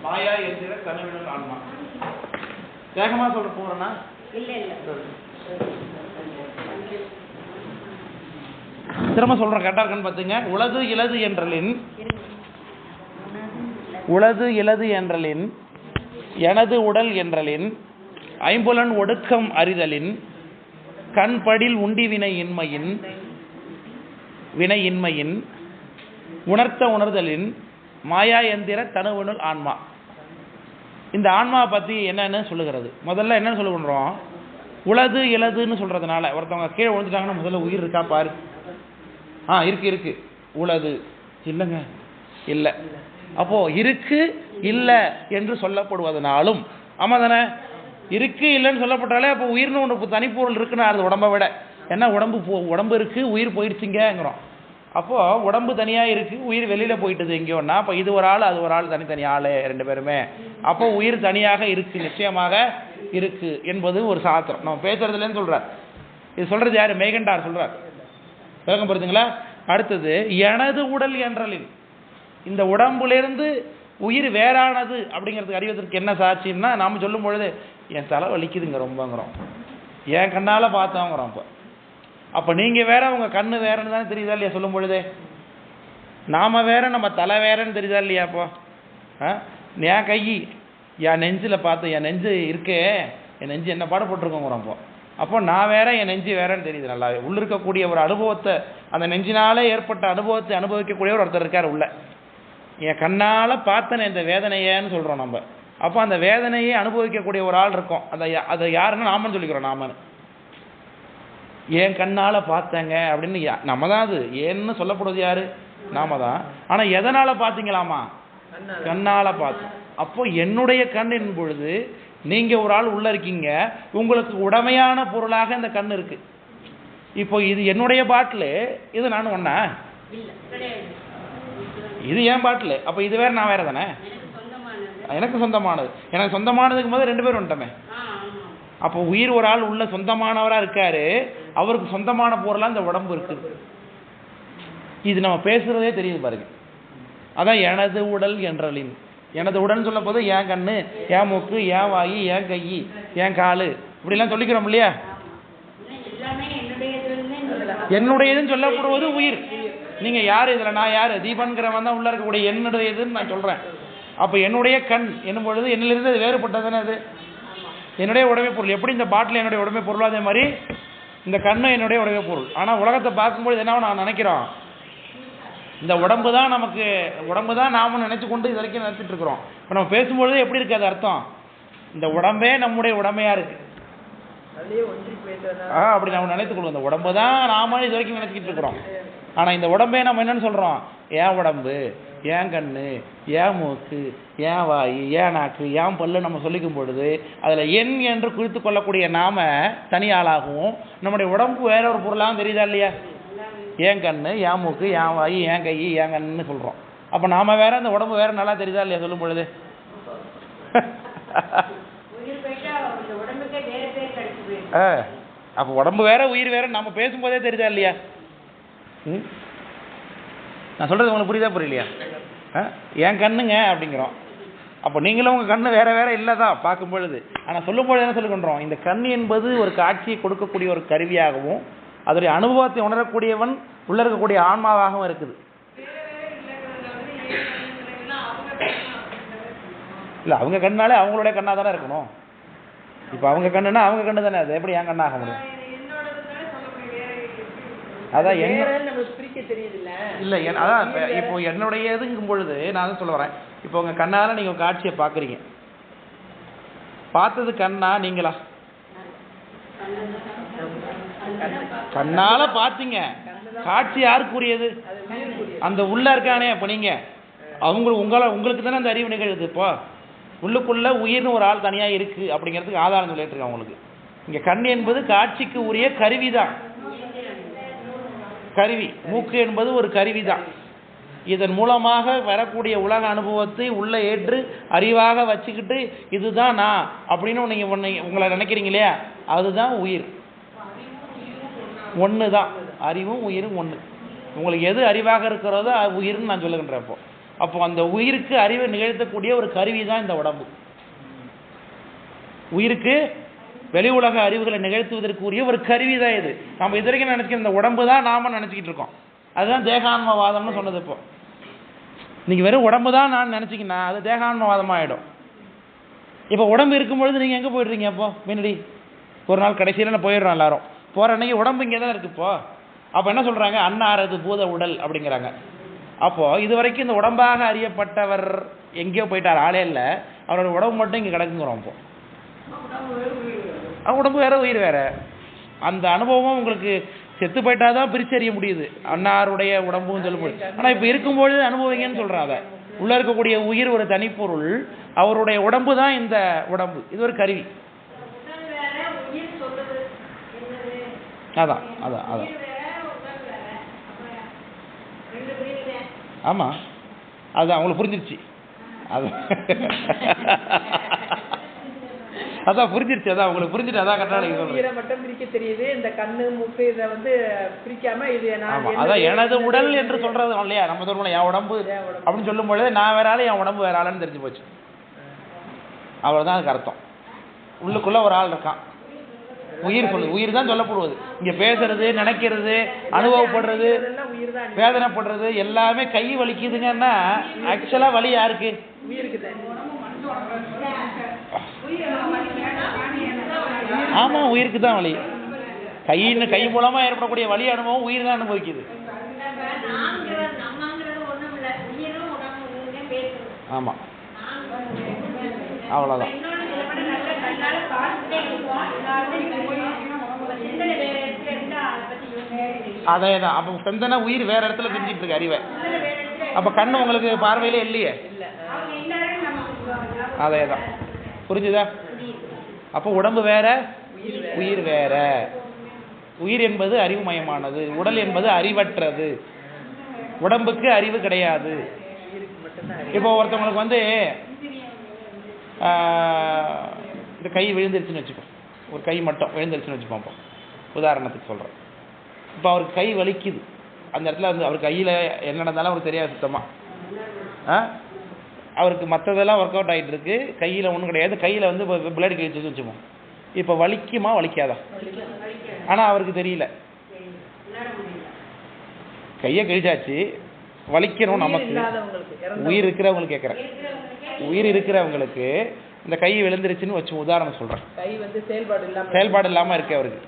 மாயா எந்திர தனுவினுள் ஆன்மா வேகமா சொல்ற போறேன்னா திரும்ப சொல்றேன் கேட்டா இருக்கான்னு பாத்துங்க உளது இலது என்றலின் உளது இலது என்றலின் எனது உடல் என்றலின் ஐம்புலன் ஒடுக்கம் அறிதலின் கண்படில் உண்டி வினை இன்மையின் வினை இன்மையின் உணர்த்த உணர்தலின் மாயா எந்திர தனுவினுள் ஆன்மா இந்த ஆன்மா பத்தி என்னன்னு சொல்லுகிறது முதல்ல என்ன சொல்லுகிறோம் உளது இலதுன்னு சொல்றதுனால ஒருத்தவங்க கீழே விழுந்துட்டாங்கன்னா முதல்ல உயிர் இருக்கா பாரு இருக்கு இருக்கு உளது இல்லைங்க இல்லை அப்போ இருக்கு இல்லை என்று சொல்லப்படுவதனாலும் ஆமா தானே இருக்கு இல்லைன்னு சொல்லப்பட்டாலே அப்போ உயிர்னு ஒன்று தனிப்பொருள் இருக்குன்னு அது உடம்பை விட ஏன்னா உடம்பு இருக்கு உயிர் போயிடுச்சுங்கிறோம் அப்போ உடம்பு தனியா இருக்கு உயிர் வெளியில போயிட்டது எங்கேயோன்னா அப்போ இது ஒரு ஆள் அது ஒரு ஆள் தனித்தனி ஆளு 2 பேருமே அப்போ உயிர் தனியாக இருக்கு நிச்சயமாக இருக்கு என்பது ஒரு சாஸ்திரம் நம்ம பேசுறதுலன்னு சொல்றார் இது சொல்றது யாரு மேகண்டார் சொல்றார் விளக்கம் புரியுதுங்களா அடுத்தது எனது உடல் என்றலின் இந்த உடம்புலேருந்து உயிர் வேறானது அப்படிங்கிறதுக்கு அறிவதற்கு என்ன சாட்சின்னா நாம சொல்லும் பொழுது என் தலை வலிக்குதுங்க ரொம்பங்கிறோம் என் கண்ணால பார்த்தோங்கிறோம் அப்ப நீங்க வேற உங்க கண்ணு வேறன்னு தானே தெரியுதா இல்லையா சொல்லும் பொழுதே நாம வேற நம்ம தலை வேறன்னு தெரியுதா இல்லையா அப்போ என் கை என் நெஞ்சில பார்த்து என் நெஞ்சு இருக்கே என் நெஞ்சு என்ன பாடுபட்டுருக்கோங்கிறோம் அப்போ நான் வேற என் நெஞ்சு வேறன்னு தெரியுது நல்லாவே உள்ள இருக்கக்கூடிய ஒரு அனுபவத்தை அந்த நெஞ்சினாலே ஏற்பட்ட அனுபவத்தை அனுபவிக்கக்கூடிய ஒருத்தர் இருக்காரு உள்ள என் கண்ணால பார்த்தன இந்த வேதனையன்னு சொல்றோம் நம்ம அப்போ அந்த வேதனையை அனுபவிக்கக்கூடிய ஒரு ஆள் இருக்கும் அதை யாருன்னு நாமன்னு சொல்லிக்கிறோம் நாமன்னு என் கண்ணால பார்த்தேங்க அப்படின்னு நம்ம தான் அது ஏன்னு சொல்லப்படுவது யாரு நாம தான் ஆனா எதனால பாத்தீங்களாமா கண்ணால பார்த்தோம் அப்போ என்னுடைய கண்ணின் பொழுது நீங்க ஒரு ஆள் உள்ள இருக்கீங்க உங்களுக்கு உடமையான பொருளாக இந்த கண் இருக்கு இப்போ இது என்னுடைய பாட்டில் இது நான் ஒண்ணா இது ஏன் பாட்டில் அப்ப இது வேற நான் வேற தானே எனக்கு சொந்தமானதுக்கு முதல்ல 2 பேர் வந்துட்டோமே அப்போ உயிர் ஒரு ஆள் உள்ள சொந்தமானவரா இருக்காரு அவருக்கு சொந்தமான பொருளா இந்த உடம்பு இருக்கு இது நம்ம பேசுறதே தெரியுது பாருங்க அதான் எனது உடல் என்றலின் எனது உடல் சொல்ல போது என் கண்ணு என் மூக்கு என் வாய் என் கை என் காலு இப்படி எல்லாம் சொல்லிக்கிறோம் இல்லையா என்னுடையதுன்னு சொல்லப்படுவது உயிர் நீங்க யாரு இதுல நான் யாரு தீபன்கிறவன் தான் உள்ள இருக்கக்கூடிய என்னுடையதுன்னு நான் சொல்றேன் அப்ப என்னுடைய கண் என்னும் பொழுது என்னிலிருந்து அது வேறுபட்டதுன்னு அது என்னுடைய உடைமை பொருள் எப்படி இந்த பாட்டில் என்னுடைய உடைமை பொருள் அதே மாதிரி இந்த கண்ணு என்னுடைய உடைய பொருள். ஆனால் உலகத்தை பார்க்கும்போது என்ன நான் நினைக்கிறோம், இந்த உடம்பு தான் நமக்கு, உடம்பு தான் நாம நினைச்சு கொண்டு இது வரைக்கும் நினைச்சிட்டு இருக்கிறோம். இப்போ நம்ம பேசும்பொழுது எப்படி இருக்கு அது அர்த்தம், இந்த உடம்பே நம்முடைய உடமையா இருக்கு. அப்படி நம்ம நினைத்துக் கொள்வோம், இந்த உடம்பு தான் நாம இது வரைக்கும் நினைச்சிக்கிட்டு இருக்கிறோம். ஆனா இந்த உடம்பே நம்ம என்னன்னு சொல்றோம், ஏன் உடம்பு, ஏன் கண்ணு, ஏன் மூக்கு, ஏன் வாய், ஏன் நாக்கு, ஏன் பல்லு நம்ம சொல்லிக்கும் பொழுது அதுல எண் என்று குறித்து கொள்ளக்கூடிய நாம தனியாளாகவும் நம்முடைய உடம்பு வேற ஒரு பொருளாகவும் தெரியுதா இல்லையா? ஏன் கண்ணு, ஏன் மூக்கு, ஏன் வாய், ஏன் கை, ஏன் கண்ணுன்னு சொல்றோம். அப்ப நாம வேற, இந்த உடம்பு வேற நல்லா தெரியுதா இல்லையா சொல்லும் பொழுது? அப்ப உடம்பு வேற உயிர் வேற நம்ம பேசும்போதே தெரியுதா இல்லையா? நான் சொல்றது உங்களுக்கு புரியுதா புரியலையா? ஏன் கண்ணுங்க அப்படிங்கிறோம். அப்போ நீங்களும் உங்க கண்ணு வேற வேற இல்லதான் பார்க்கும் பொழுது. ஆனா சொல்லும் பொழுது என்ன சொல்லுகின்றோம், இந்த கண் என்பது ஒரு காட்சியை கொடுக்கக்கூடிய ஒரு கருவியாகவும் அதோடைய அனுபவத்தை உணரக்கூடியவன் உள்ள இருக்கக்கூடிய ஆன்மாவாகவும் இருக்குது. இல்ல அவங்க கண்ணாலே அவங்களுடைய கண்ணா தானே இருக்கணும். இப்ப அவங்க கண்ணுன்னா அவங்க கண்ணு தானே, அது எப்படி என் கண்ணாக முடியும்? அதான் இல்ல, அதான் இப்போ என்னுடைய இதுங்கும் பொழுது நான் தான் சொல்ல வரேன். இப்போ உங்க கண்ணால நீங்க காட்சியை பாக்குறீங்க, பார்த்தது கண்ணா நீங்களா? கண்ணால பாத்தீங்க, காட்சி யாருக்குரியது? அந்த உள்ள இருக்கானே. அப்ப நீங்க உங்களுக்கு தானே அந்த அறிவு நிகழ்வுது. இப்போ உள்ளுக்குள்ள உயிர்னு ஒரு ஆள் தனியா இருக்கு அப்படிங்கிறதுக்கு ஆதாரம் சொல்லிட்டு இருக்கேன் உங்களுக்கு. இங்க கண் என்பது காட்சிக்கு உரிய கருவிதான், கருவி. மூக்கு என்பது ஒரு கருவிதான். இதன் மூலமாக வரக்கூடிய உலக அனுபவத்தை உள்ள ஏற்று அறிவாக வச்சுக்கிட்டு இதுதான் நான் அப்படின்னு நீங்க உங்களை நினைக்கிறீங்க இல்லையா, அதுதான் உயிர். ஒன்று தான், அறிவும் உயிரும் ஒன்று. உங்களுக்கு எது அறிவாக இருக்கிறதோ அது உயிர்னு நான் சொல்லுகின்றேன். அப்போ அந்த உயிருக்கு அறிவை நிகழ்த்தக்கூடிய ஒரு கருவி தான் இந்த உடம்பு. உயிருக்கு வெளி உலக அறிவுகளை நிகழ்த்துவதற்குரிய ஒரு கருவி தான் இது. நம்ம இது வரைக்கும் நினைச்சுக்கிற இந்த உடம்பு தான் நாம நினைச்சுக்கிட்டு இருக்கோம். அதுதான் தேகான்மவாதம்னு சொன்னது. இப்போ நீங்க வெறும் உடம்பு தான் நான் நினைச்சிக்கினா அது தேகான்மவாதம் ஆயிடும். இப்போ உடம்பு இருக்கும்பொழுது நீங்க எங்க போயிடுறீங்க? அப்போ முன்னாடி ஒரு நாள் கடைசியில நான் போயிடுறோம், எல்லாரும் போற அன்னைக்கு உடம்பு இங்கே தான் இருக்கு. இப்போ அப்ப என்ன சொல்றாங்க, அன்னாரது பூத உடல் அப்படிங்கிறாங்க. அப்போ இது வரைக்கும் இந்த உடம்பாக அறியப்பட்டவர் எங்கேயோ போயிட்டார், ஆளே இல்லை, அவரோட உடம்பு மட்டும் இங்க கிடக்குங்கிறோம். இப்போ உடம்பு வேற உயிர் வேற. அந்த அனுபவம் உங்களுக்கு செத்து போயிட்டாதான் பிரிச்சறிய முடியுது, அன்னாருடைய உடம்புன்னு சொல்லும்போது. ஆனா இப்ப இருக்கும்பொழுது அனுபவிங்கன்னு சொல்றாங்க. உள்ள இருக்கக்கூடிய உயிர் ஒரு தனிப்பொருள், அவருடைய உடம்பு தான் இந்த உடம்பு. இது ஒரு கருவி. அதான் அதான் அதான் ஆமா, அது அவங்களுக்கு புரிஞ்சிருச்சு. அதான் புரிஞ்சிருச்சு, அதான் உங்களுக்கு புரிஞ்சிட்டு, அதான் கரெக்டா மட்டும் பிரிக்க தெரியுது. இந்த கண்ணு மூக்கு இதை வந்து பிரிக்காம இது அதான் எனது உடல் என்று சொல்றது இல்லையா. நம்ம சொல்லுவோம் என் உடம்பு அப்படின்னு சொல்லும் பொழுது நான் வேற ஆளு, என் உடம்பு வேற ஆளுன்னு தெரிஞ்சு போச்சு. அவ்வளவுதான் அதுக்கு அர்த்தம். உள்ளுக்குள்ள ஒரு ஆள் இருக்கான், உயிர் சொல்லுது. உயிர் தான் சொல்லப்படுவது. இங்க பேசுறது, நினைக்கிறது, அனுபவப்படுறது, வேதனைப்படுறது எல்லாமே கை வலிக்குதுங்கன்னா ஆக்சுவலா வலி யாருக்கு? ஆமா, உயிருக்கு தான் வலி. கை மூலமா ஏற்படக்கூடிய வலி அனுபவம் உயிர் தான் அனுபவிக்குது. ஆமா, அவ்வளவுதான். அதேதான். அப்ப சிந்தனை உயிர் வேற இடத்துல செஞ்சிட்டு இருக்கு அறிவை. அப்ப கண்ணு உங்களுக்கு பார்வையில இல்லையே. அதேதான், புரிஞ்சுதா? அப்ப உடம்பு வேற உயிர் வேற. உயிர் என்பது அறிவுமயமானது, உடல் என்பது அறிவற்றது. உடம்புக்கு அறிவு கிடையாது. இப்போ ஒருத்தவங்களுக்கு வந்து இந்த கை விழுந்துருச்சுன்னு வச்சுக்கோ, ஒரு கை மட்டும் விழுந்துருச்சுன்னு வச்சுப்போம், உதாரணத்துக்கு சொல்றேன். இப்போ அவருக்கு கை வலிக்குது, அந்த இடத்துல வந்து அவர் கையில் என்ன நடந்தாலும் அவருக்கு தெரியாது சுத்தமாக. அவருக்கு மற்றதெல்லாம் ஒர்க் அவுட் ஆகிட்டு இருக்கு, கையில் ஒன்றும் கிடையாது. கையில் வந்து பிளட் கிழிச்சுன்னு வச்சுப்போம். இப்போ வலிக்குமா வலிக்காதா? ஆனால் அவருக்கு தெரியல, கையை கிழிச்சாச்சு, வலிக்கணும் நமக்கு. உயிர் இருக்கிறவங்களுக்கு கேட்குறேன், உயிர் இருக்கிறவங்களுக்கு இந்த கை விழுந்துருச்சுன்னு வச்சு உதாரணம் சொல்கிறேன். செயல்பாடு இல்லாமல் இருக்கு அவருக்கு.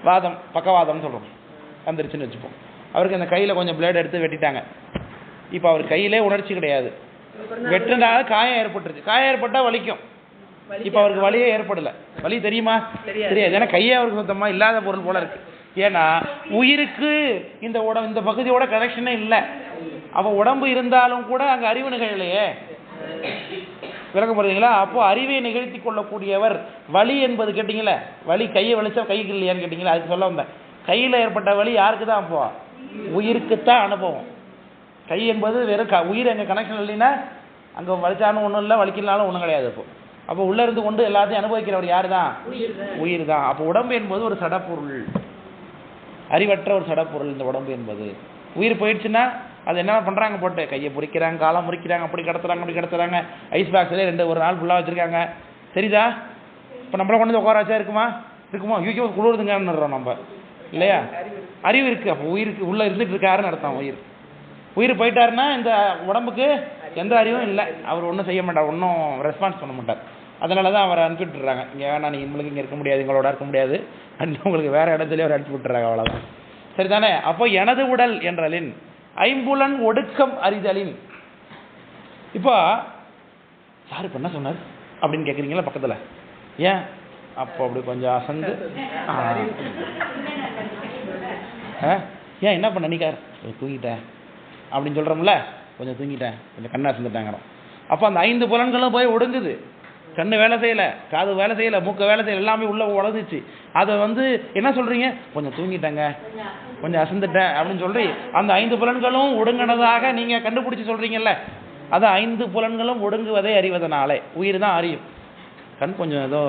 வாதம் பக்கவாதம்னு சொல்கிறோம் வந்துருச்சுன்னு வச்சுப்போம். அவருக்கு அந்த கையில் கொஞ்சம் பிளேட் எடுத்து வெட்டிட்டாங்க. இப்போ அவர் கையிலே உணர்ச்சி கிடையாது, வெட்டுனால காயம் ஏற்பட்டுருச்சு. காயம் ஏற்பட்டால் வலிக்கும். இப்போ அவருக்கு வலியே ஏற்படலை. வலி தெரியுமா? தெரியாது. ஏன்னா கையே அவருக்கு சுத்தமாக இல்லாத பொருள் போல இருக்கு. ஏன்னா உயிருக்கு இந்த பகுதியோட கனெக்ஷனே இல்லை. அப்போ உடம்பு இருந்தாலும் கூட அங்கே அறிவு நிகழலையே. விளக்கம் போடுறீங்களா? அப்போ அறிவை நிகழ்த்தி கொள்ளக்கூடியவர். வலி என்பது கேட்டீங்களே, வலி கையை வலிச்சா கைக்கு இல்லையான்னு கேட்டீங்களா, அதுக்கு சொல்ல வந்தேன். கையில் ஏற்பட்ட வலி யாருக்கு தான் அப்போ? உயிருக்குத்தான் அனுபவம். கை என்பது வெறும் உயிர் எங்கள் கனெக்ஷன் இல்லைன்னா அங்கே வலிச்சாலும் ஒன்றும் இல்லை, வலிக்கலாலும் ஒன்றும் கிடையாது. அப்போ உள்ளே இருந்து கொண்டு எல்லாத்தையும் அனுபவிக்கிறவர் யார் தான்? உயிர் தான். அப்போ உடம்பு என்பது ஒரு சடப்பொருள், அறிவற்ற ஒரு சடப்பொருள். இந்த உடம்பு என்பது உயிர் போயிடுச்சுன்னா அது என்ன பண்ணுறாங்க? போட்டு கையை முறிக்கிறாங்க, காலம் முறிக்கிறாங்க, அப்படி கடத்துறாங்க. ஐஸ் பாக்ஸ்லேயே ஒரு நாள் ஃபுல்லாக வச்சுருக்காங்க. சரிதா? இப்போ நம்மளை கொண்டு உட்கார வச்சா இருக்குமா? யூகே குளிருதுங்கன்னு நம்ம இல்லையா? அறிவு இருக்குது. அப்போ உயிருக்கு உள்ளே இருந்துட்டு இருக்காருன்னு அர்த்தம். உயிர் போயிட்டாருன்னா இந்த உடம்புக்கு எந்த அறிவும் இல்லை. அவர் ஒன்றும் செய்ய மாட்டார், ஒன்றும் ரெஸ்பான்ஸ் பண்ண மாட்டார். அதனால தான் அவரை அனுப்பி விட்டுறாங்க. இங்கே வேணா நீங்கள் உங்களுக்கு இங்கே இருக்க முடியாது, எங்களோட இருக்க முடியாது, உங்களுக்கு வேறு இடத்துலேயே அவர் அனுப்பி விட்டுறாங்க. அவ்வளோதான். சரிதானே? அப்போ எனது உடல் என்றலின் ஐம்புலன் ஒடுக்கம் அறிதலின். இப்போ சார் இப்போ என்ன சொன்னார் அப்படின்னு கேட்குறீங்களா பக்கத்தில்? ஏன் அப்போ அப்படி கொஞ்சம் அசந்து ஏன் என்ன பண்ண நீக்கார் தூங்கிட்டேன் அப்படின்னு சொல்கிறோம்ல, கொஞ்சம் தூங்கிட்டேன், கொஞ்சம் கண்ணை அசந்துட்டாங்க. அப்போ அந்த 5 புலன்களும் போய் ஒடுங்குது. கண்ணு வேலை செய்யலை, காது வேலை செய்யலை, மூக்கு வேலை செய்யலை, எல்லாமே உள்ளே உழந்துச்சு. அதை என்ன சொல்கிறீங்க? கொஞ்சம் தூங்கிட்டேங்க, கொஞ்சம் அசந்துட்டேன் அப்படின்னு சொல்லி அந்த 5 புலன்களும் ஒடுங்கினதாக நீங்கள் கண்டுபிடிச்சி சொல்கிறீங்கல்ல, அது 5 புலன்களும் ஒடுங்குவதை அறிவதனாலே உயிர் தான் அறியும். கண் கொஞ்சம் ஏதோ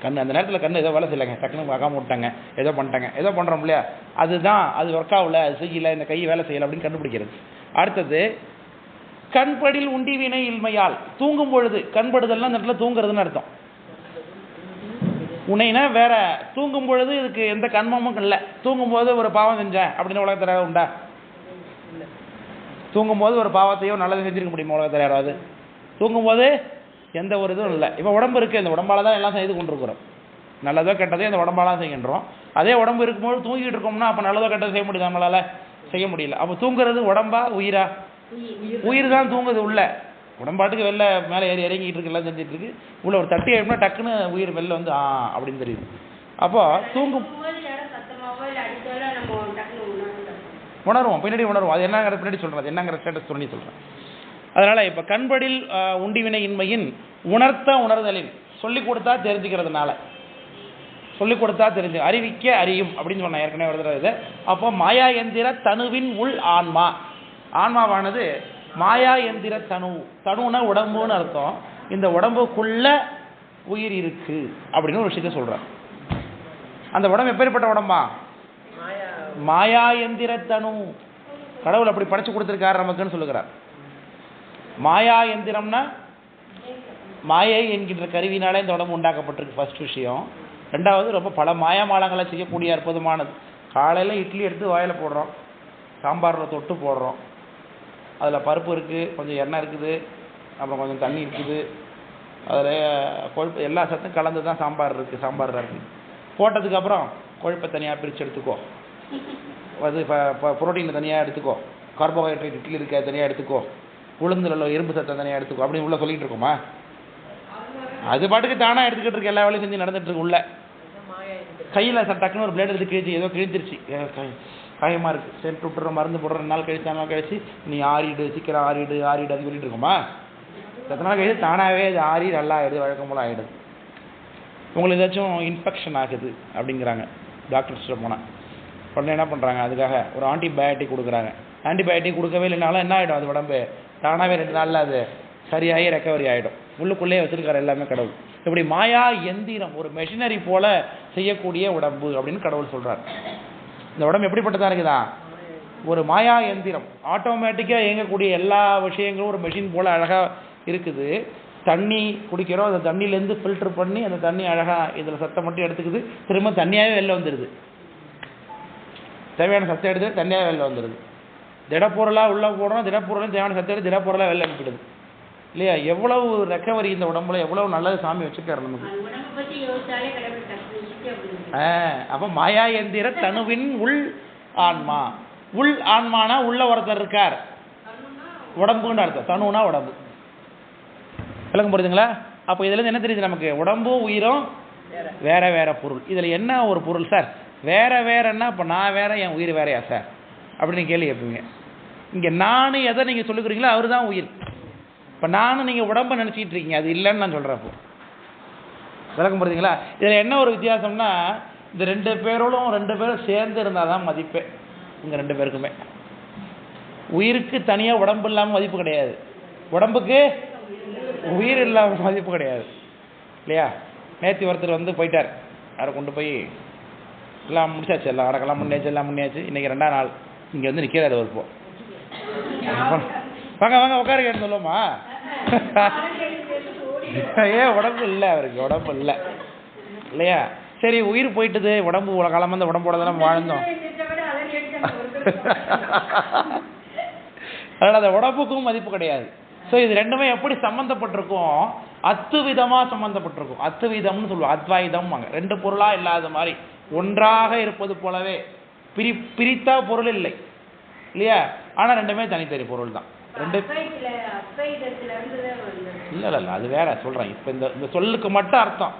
அந்த நேரத்தில் கண் ஏதோ வேலை செய்யலைங்க, டக்குன்னு பார்க்காம விட்டாங்க, ஏதோ பண்ணிட்டாங்க, ஏதோ பண்ணுறோம் இல்லையா, அதுதான் அது ஒர்க் ஆகல, அது செய்யலை, இந்த கை வேலை செய்யலை அப்படின்னு கண்டுபிடிக்கிறது. அடுத்தது கண்படில் உண்டி வினை இல்மையால். தூங்கும் பொழுது கண்படுதல்னா அந்த இடத்துல தூங்குறதுன்னு அர்த்தம். உன்னைனா வேற. தூங்கும் பொழுது இதுக்கு எந்த கண்மமும் இல்லை. தூங்கும்போது ஒரு பாவம் செஞ்சேன் அப்படின்னு உலகத்தில் உண்டா? தூங்கும்போது ஒரு பாவத்தையோ நல்லது செஞ்சிருக்க முடியுமா உலகத்தில் யாராவது? தூங்கும்போது எந்த ஒரு இதுவும் இல்லை. இப்போ உடம்பு இருக்குது, இந்த உடம்பால் தான் எல்லாம் செய்து கொண்டிருக்கிறோம். நல்லதோ கெட்டதோ இந்த உடம்பால் தான் செய்கின்றோம். அதே உடம்பு இருக்கும்போது தூங்கிட்டு இருக்கோம்னா அப்போ நல்லதோ கெட்டதோ செய்ய முடியுது, நம்மளால் செய்ய முடியல. அப்போ தூங்குறது உடம்பா உயிரா? உயிர் தான் தூங்குது. உள்ள உடம்பாட்டுக்கு வெளில மேலே ஏறி இறங்கிட்டு இருக்கு, எல்லாம் செஞ்சுட்டு இருக்கு. உள்ள ஒரு தட்டி எழுப்பினா டக்குன்னு உயிர் வெளில வந்து அப்படின்னு தெரியுது. அப்போ தூங்கும் உணர்வோம், பின்னாடி உணர்வோம். அது என்னங்கிற பின்னாடி சொல்கிறேன், அது என்னங்கிற ஸ்டேட்டஸ் சொல்லி சொல்கிறேன். அதனால் இப்போ கண்படில் உண்டிவினை இன்மையின் உணர்த்த உணர்தலின் சொல்லிக் கொடுத்தா தெரிஞ்சுக்கிறதுனால, சொல்லிக் கொடுத்தா தெரிஞ்சு அறிவிக்க அறியும் அப்படின்னு சொன்னேன் ஏற்கனவே ஒரு தடவை இது. அப்போ மாயா எந்திர தனுவின் உள் ஆன்மா. ஆன்மாவானது மாயா எந்திர தனுனா உடம்புன்னு அர்த்தம். இந்த உடம்புக்குள்ள உயிர் இருக்கு அப்படின்னு ஒரு விஷயத்த சொல்றார். அந்த உடம்பு எப்பேற்பட்ட உடம்பா? மாயா எந்திர தனு. கடவுள் அப்படி படைச்சு கொடுத்திருக்காரு நமக்குன்னு சொல்லுகிறார். மாயா எந்திரம்னா மாயை என்கின்ற கருவினாலே இந்த உடம்பு உண்டாக்கப்பட்டிருக்கு, ஃபர்ஸ்ட் விஷயம். ரெண்டாவது ரொம்ப பல மாயமாலங்களை செய்யக்கூடிய அற்புதமானது. காலையில் இட்லி எடுத்து வாயில் போடுறோம், சாம்பாரில் தொட்டு போடுறோம், அதில் பருப்பு இருக்குது, கொஞ்சம் எண்ணெய் இருக்குது, அப்புறம் கொஞ்சம் தண்ணி இருக்குது, அதில் கொழுப்பு எல்லா சத்தும் கலந்து தான் சாம்பார் இருக்குது. சாம்பார் இருக்குது போட்டதுக்கப்புறம் கொழுப்பை தனியாக பிரித்து எடுத்துக்கோ, அது புரோட்டீனை தனியாக எடுத்துக்கோ, கார்போஹைட்ரேட் இட்லி இருக்க தனியாக எடுத்துக்கோ, உளுந்துல இரும்பு சத்தை தனியாக எடுத்துக்கோ அப்படின்னு உள்ள சொல்லிகிட்டு இருக்கோமா? அது பாட்டுக்கு தானாக எடுத்துக்கிட்டு இருக்கு, எல்லா வேலையும் செஞ்சு நடந்துட்டு இருக்கு. உள்ள கையில் டக்குன்னு ஒரு பிளேட் எடுத்து கிழிச்சு, ஏதோ கிழிச்சிருச்சு, காயமாக இருக்குது, சரி விட்டுற மருந்து போடுற 2 நாள் கழிச்சு 4 நாள் கழிச்சு நீ ஆறிடு, சீக்கிரம் ஆறிடு அது சொல்லிட்டு இருக்கோமா? எத்தனை நாள் கழிச்சு தானாகவே அது ஆறி நல்லா ஆகிடுது, வழக்கம் போல் ஆகிடுது. உங்களுக்கு ஏதாச்சும் இன்ஃபெக்ஷன் ஆகுது அப்படிங்கிறாங்க டாக்டர்ஸ்கிட்ட போனால், உடனே என்ன பண்ணுறாங்க, அதுக்காக ஒரு ஆன்டிபயோட்டிக் கொடுக்குறாங்க. ஆன்டிபயோட்டிக் கொடுக்கவே இல்லைனாலும் என்ன ஆகிடும், அது உடம்பு தானாகவே 2 நாளில் அது சரியாகி ரெக்கவரி ஆகிடும். உள்ளுக்குள்ளேயே வச்சுருக்காரு எல்லாமே கடவுள். இப்படி மாயா எந்திரம், ஒரு மெஷினரி போல செய்யக்கூடிய உடம்பு அப்படின்னு கடவுள் சொல்கிறார். இந்த உடம்பு எப்படிப்பட்டதாக இருக்குதா? ஒரு மாயா எந்திரம், ஆட்டோமேட்டிக்காக இயங்கக்கூடிய எல்லா விஷயங்களும் ஒரு மெஷின் போல் அழகாக இருக்குது. தண்ணி குடிக்கிறோம், அந்த தண்ணியிலேருந்து ஃபில்டர் பண்ணி அந்த தண்ணி அழகாக இதில் சத்தம் மட்டும் எடுத்துக்குது, திரும்ப தண்ணியாகவே வெளில வந்துடுது. தேவையான சத்தம் எடுத்து தண்ணியாக வெளில வந்துடுது. திடப்பொருளாக உள்ளே போடுறோம், திடப்பொருளையும் தேவையான சத்தம் எடுத்து திடப்பொருளாக வெளில அனுப்பிடுது இல்லையா? எவ்வளவு ரெக்கவரி இந்த உடம்புல, எவ்வளவு நல்லது சாமி வச்சுக்காரு நமக்கு. அப்ப மாயா எந்திர தனுவின் உள் ஆன்மா. உள் ஆன்மானா உள்ள ஒருத்தர் இருக்கார், உடம்புன்னு அர்த்தம். தனுனா உடம்பு. விளக்கம் புரியுதுங்களா? அப்போ இதுல இருந்து என்ன தெரியுது நமக்கு? உடம்பும் உயிரும் வேற வேற பொருள். இதுல என்ன ஒரு பொருள் சார்? வேற வேறன்னா இப்போ நான் வேற என் உயிர் வேறையா சார் அப்படின்னு கேள்வி கேட்பீங்க. இங்க நானு எதை நீங்க சொல்லுக்கிறீங்களோ அவரு தான் உயிர். இப்போ நானும் நீங்க உடம்பை நினைச்சிட்டு இருக்கீங்க, அது இல்லைன்னு நான் சொல்றேன். இப்போ விளக்கம் புரியுதுங்களா? இதுல என்ன ஒரு வித்தியாசம்னா, இந்த ரெண்டு பேரும் சேர்ந்து இருந்தாதான் மதிப்பே. இங்க ரெண்டு பேருக்குமே உயிருக்கு தனியா உடம்பு இல்லாம மதிப்பு கிடையாது, உடம்புக்கு உயிர் இல்லாம மதிப்பு கிடையாது இல்லையா? நேற்று ஒருத்தர் வந்து போயிட்டார், அவரை கொண்டு போய் எல்லாம் முடிச்சாச்சு, எல்லாம் அடக்கலாம் முன்னாச்சு, எல்லாம் முன்னாச்சு. இன்னைக்கு 2ஆம் நாள் இங்க வந்து நிக்கிறாரு. ஒரு போ வாங்க வாங்க உட்காருங்கன்னு சொல்லுவோமா? ஏன் உடம்பு இல்லை, அவருக்கு உடம்பு இல்லை இல்லையா? சரி, உயிர் போயிட்டுது, உடம்பு காலம் வந்து உடம்போட தான் வாழ்ந்தோம். அதனால அந்த உடம்புக்கும் மதிப்பு கிடையாது. ஸோ இது ரெண்டுமே எப்படி சம்பந்தப்பட்டிருக்கும்? அத்துவிதமா சம்பந்தப்பட்டிருக்கும். அத்துவிதம்னு சொல்லுவோம், அத்வைதம். ரெண்டு பொருளா இல்லாத மாதிரி ஒன்றாக இருப்பது போலவே. பிரித்தா பொருள் இல்லை இல்லையா? ஆனா ரெண்டுமே தனித்தனி பொருள் தான். ரெண்டு இல்ல இல்ல அது வேற சொல்றேன். இப்ப இந்த சொல்லுக்கு மட்டும் அர்த்தம்,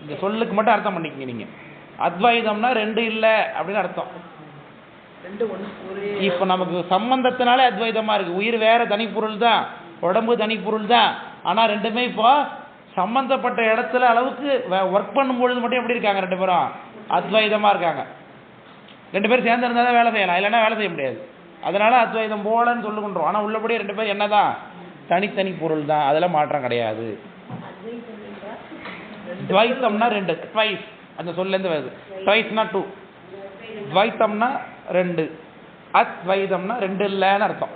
இந்த சொல்லுக்கு மட்டும் அர்த்தம் பண்ணிக்கங்க நீங்க. அத்வைதம்னா ரெண்டு இல்ல அப்படின்னு அர்த்தம். இப்ப நமக்கு சம்பந்தத்தினாலே அத்வைதமா இருக்கு. உயிர் வேற தனி பொருள் தான், உடம்பு தனி பொருள் தான். ஆனா ரெண்டுமே இப்போ சம்பந்தப்பட்ட இடத்துல அளவுக்கு ஒர்க் பண்ணும்பொழுது மட்டும் எப்படி இருக்காங்க? ரெண்டு பேரும் அத்வைதமா இருக்காங்க. ரெண்டு பேரும் சேர்ந்து இருந்தா தான் வேலை செய்யலாம், இல்லைன்னா வேலை செய்ய முடியாது. அதனால அத்வைதம் போலன்னு சொல்லுகின்றோம். ஆனா உள்ளபடியே ரெண்டு பேரும் என்னதான்? தனித்தனி பொருள் தான், அதெல்லாம் மாற்றம் கிடையாது. துவைத்தம்னா ரெண்டு, ட்வைஸ் அந்த சொல்ல இருந்து வருது. ட்வைஸ்னா 2, துவைத்தம்னா ரெண்டு, அத்வைதம்னா ரெண்டு இல்லைன்னு அர்த்தம்.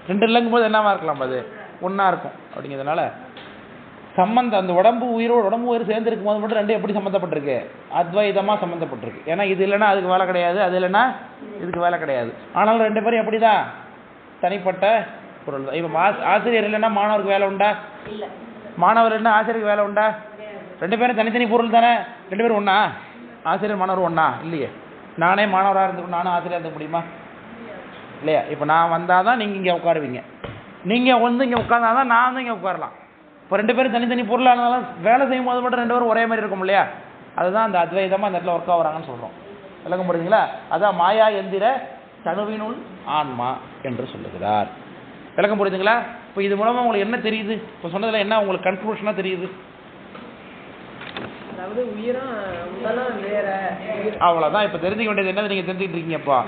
ரெண்டு இல்லைங்கும் போது என்னவா இருக்கலாம்? அது ஒன்னா இருக்கும். அப்படிங்கிறதுனால சம்பந்தம் அந்த உடம்பு உயிர் சேர்ந்து இருக்கும் போது மட்டும் ரெண்டு எப்படி சம்மந்தப்பட்டிருக்கு? அத்வைதமா சம்மந்தப்பட்டிருக்கு. ஏன்னா இது இல்லைன்னா அதுக்கு வேலை கிடையாது, அது இல்லைன்னா இதுக்கு வேலை கிடையாது. ஆனாலும் ரெண்டு பேரும் எப்படிதான் தனிப்பட்ட பொருள் தான். இப்போ ஆசிரியர் இல்லைன்னா மாணவருக்கு வேலை உண்டா? மாணவர் இல்லைன்னா ஆசிரியருக்கு வேலை உண்டா? ரெண்டு பேரும் தனித்தனி பொருள் தானே. ரெண்டு பேரும் ஒண்ணா? ஆசிரியர் மாணவர் ஒண்ணா? இல்லையே. நானே மாணவராக இருந்து நானும் ஆசிரியர் இருக்க முடியுமா? இல்லையா? இப்போ நான் வந்தாதான் நீங்க இங்க உட்காருவீங்க, நீங்க வந்து இங்க உட்கார்ந்தாதான் நான் வந்து இங்க உட்காரலாம். இப்போ ரெண்டு பேரும் தனித்தனி பொருளாக இருந்தாலும் வேலை செய்யும் போது மட்டும் ரெண்டு பேரும் ஒரே மாதிரி இருக்கும் இல்லையா? அதுதான் அந்த அத்வைதமா அந்த இடத்துல ஒர்க் ஆகுறாங்கன்னு சொல்றோம். விளக்கம் புரியுதுங்களா? அதான் மாயா எந்திர தனுவினுள் ஆன்மா என்று சொல்லுகிறார். விளக்கம் புரியுதுங்களா? இப்போ இது மூலமா உங்களுக்கு என்ன தெரியுது? இப்போ சொன்னதுல என்ன உங்களுக்கு கன்க்ளூஷனா தெரியுது? அவ்வளவுதான். இப்ப தெரிஞ்சுக்க வேண்டியது என்ன? நீங்க தெரிஞ்சுக்கிட்டு இருக்கீங்கப்பா,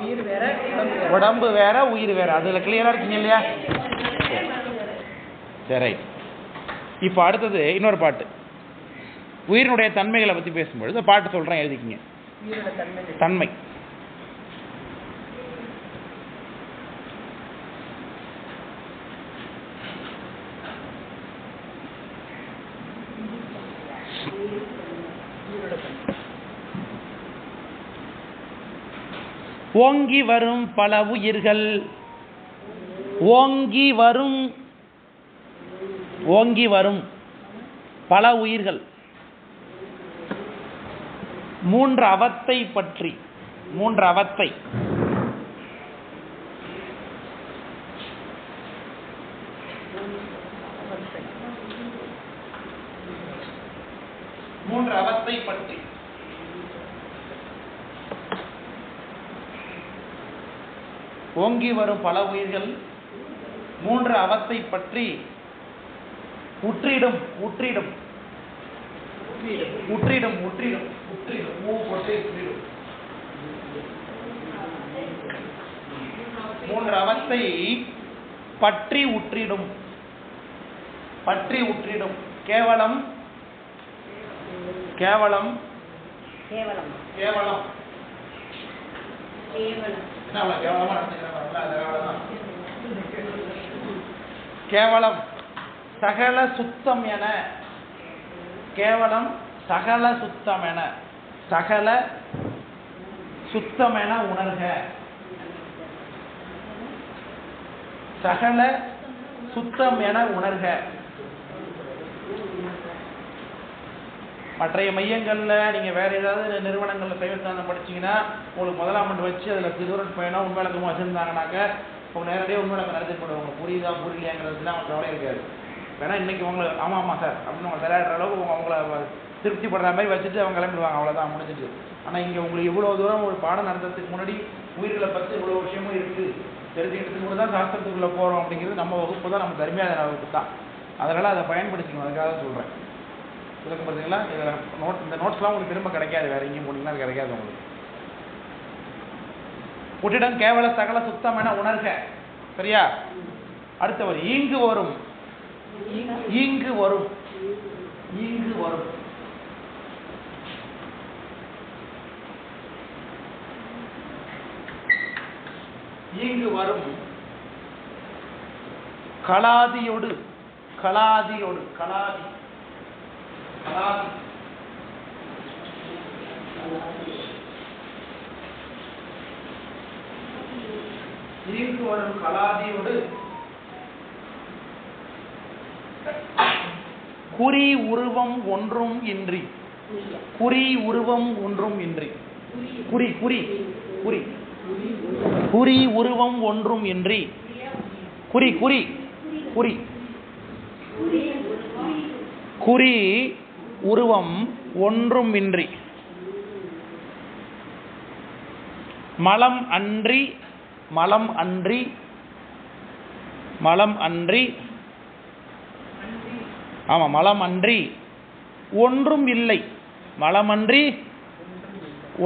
உடம்பு வேற உயிர் வேற. அதுல கிளியரா இருக்கீங்க இல்லையா? சரி. இப்ப அடுத்தது இன்னொரு பாட்டு, உயிரினுடைய தன்மைகளை பத்தி பேசும்பொழுது பாட்டு சொல்றேன், எழுதிக்கிங்க. தன்மை ஓங்கி வரும் பல உயிர்கள், ஓங்கி வரும் பல உயிர்கள் மூன்று அவத்தை பற்றி, மூன்று அவத்தை பற்றி ஓங்கி வரும் பல உயிர்கள் மூன்று அவத்தை பற்றி உற்றிடும் மூன்று அவத்தை பற்றி உற்றிடும் கேவலம் கேவலம் சகல சுத்தம் என, கேவலம் சகல சுத்தம் என, சகல சுத்தம் என உணர்க, சகல சுத்தம் என உணர்க. மற்றைய மையங்களில் நீங்கள் வேறு ஏதாவது நிறுவனங்களில் சைவ சித்தாந்தம் படிச்சிங்கன்னா உங்களுக்கு முதலாம் ஆண்டு வச்சு அதில் திருவருட் பயணம் உண்மையிலக்கமாக வச்சுருந்தாங்கனாக்க உங்கள் நேரடியாக உண்மையிலக்கம் நடத்தப்படுவாங்க. உங்களுக்கு புரியுதா புரியலையாங்கிறதுலாம் அவங்க கவலை இருக்காது. வேணா இன்றைக்கி உங்களை ஆமாம் சார் அப்படின்னு அவங்க விளையாடுற அளவுக்கு அவங்கள திருப்திப்படுற மாதிரி வச்சுட்டு அவங்க கிளம்பிடுவாங்க. அவ்வளோதான் முடிஞ்சிட்டு. ஆனால் இங்கே உங்களுக்கு இவ்வளோ தூரம் ஒரு பாடம் நடத்துறதுக்கு முன்னாடி உயிர்களை பற்றி இவ்வளோ விஷயமும் இருக்குது தெரிஞ்சுக்கிட்டதுக்கு கூட தான் சாஸ்திரத்துக்குள்ளே போகிறோம் அப்படிங்கிறது நம்ம வகுப்பு தான், நம்ம தர்மியாத வகுப்பு தான். அதனால் அதை பயன்படுத்திக்கணும். அதுக்காக தான் சொல்கிறேன். இதுக்கு பார்த்தீங்களா இதில் இந்த நோட்ஸ்லாம் உங்களுக்கு திரும்ப கிடைக்காது, வேறு எங்கேயும் போனீங்கன்னா அது கிடைக்காது உங்களுக்கு. புற்றிடம் கேவல சகல சுத்தம் என உணர்க. சரியா? அடுத்தவர் ஈங்கு வரும். ஈங்கு வரும். ஈங்கு வரும். ஈங்கு வரும் கலாதியோடு. கலாதியோடு. கலாதி. கலாதி. ஈங்கு வரும் கலாதியோடு குறி உருவம் ஒன்றும் இன்றி. குறி உருவம் ஒன்றும் இன்றி. குறி குறி குறி குறி உருவம் ஒன்றும் இன்றி. குறி குறி குறி குறி உருவம் ஒன்றும் இன்றி. மலம் அன்றி. மலம் அன்றி. மலம் அன்றி. ஆமாம், மலம் அன்றி ஒன்றும் இல்லை. மலமன்றி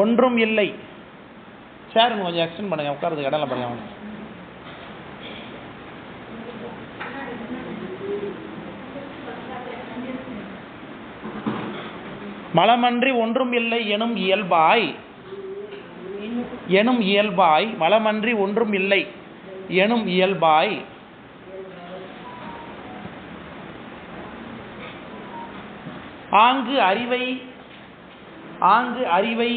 ஒன்றும் இல்லை. சார் கொஞ்சம் எக்ஸ்டெண்ட் பண்ணுங்க, உட்கார்றதுக்கு இடம்ல பாருங்க. மலமன்றி ஒன்றும் இல்லை எனும் இயல்பாய். எனும் இயல்பாய். மலமன்றி ஒன்றும் இல்லை எனும் இயல்பாய். ஆங்கு அறிவை. ஆங்கு அறிவை.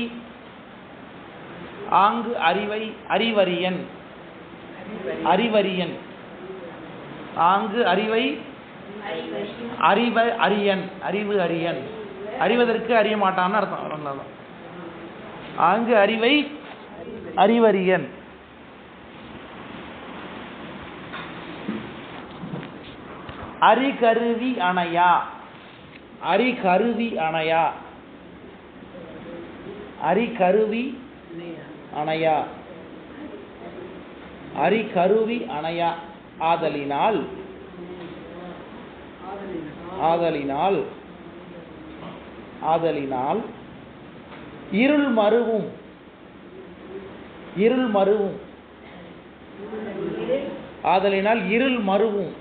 ஆங்கு அறிவை. அறிவரியன். அறிவரியன். ஆங்கு அறிவை. அறிவ அரியன். அறிவு அரியன். அறிவதற்கு அறிய மாட்டான்னு அர்த்தம். ஆங்கு அறிவை அறிவரியன். அரிகருவி அணையா. அரிகருவி அணையா. அரிகருவி அணையா. அரிகருவி அணையா. ஆதலினால். ஆதலினால். ஆதலினால் இருள் மருவும். இருள் மருவும். ஆதலினால் இருள் மருவும்.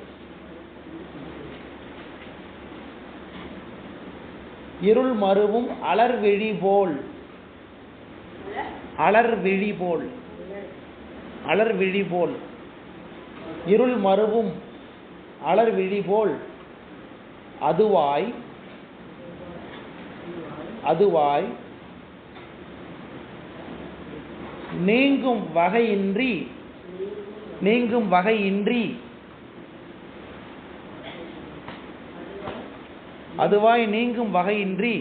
இருள் மருவும் அலர்விழி போல். அலர்விழி போல். அலர்விழி போல். இருள் மருவும் அலர்விழி போல் அதுவாய். அதுவாய் நீங்கும் வகையின்றி. நீங்கும் வகையின்றி. அதுவாய் நீங்கும் வகையின்றி.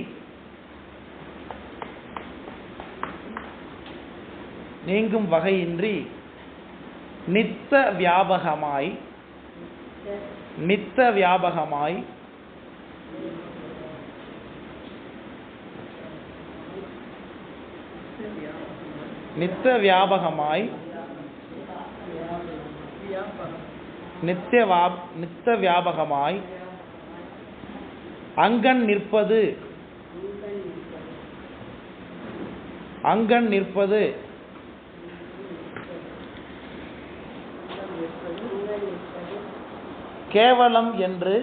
நீங்கும் வகையின்றி நித்த வியாபகமாய். நித்த வியாபகமாய். நித்த வியாபகமாய். நித்த வியாபகமாய் அங்கன் நிற்பது. அங்கன் நிற்பது. கேவலம் என்று.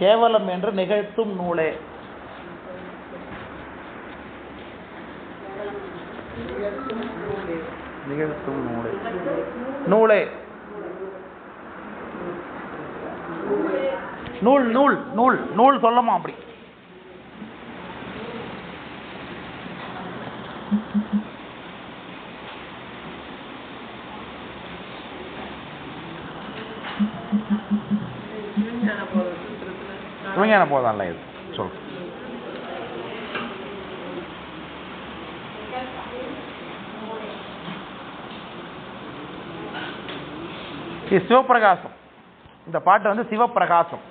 கேவலம் என்று நிகழ்த்தும் நூலே. நிகழ்த்தும் நூலே. நூலே. நூல் நூல் நூல் நூல் சொல்லமா அப்படி. சிவஞான போதான்ல இது சொல். இது சிவப்பிரகாசம். இந்த பாட்டு வந்து சிவப்பிரகாசம்.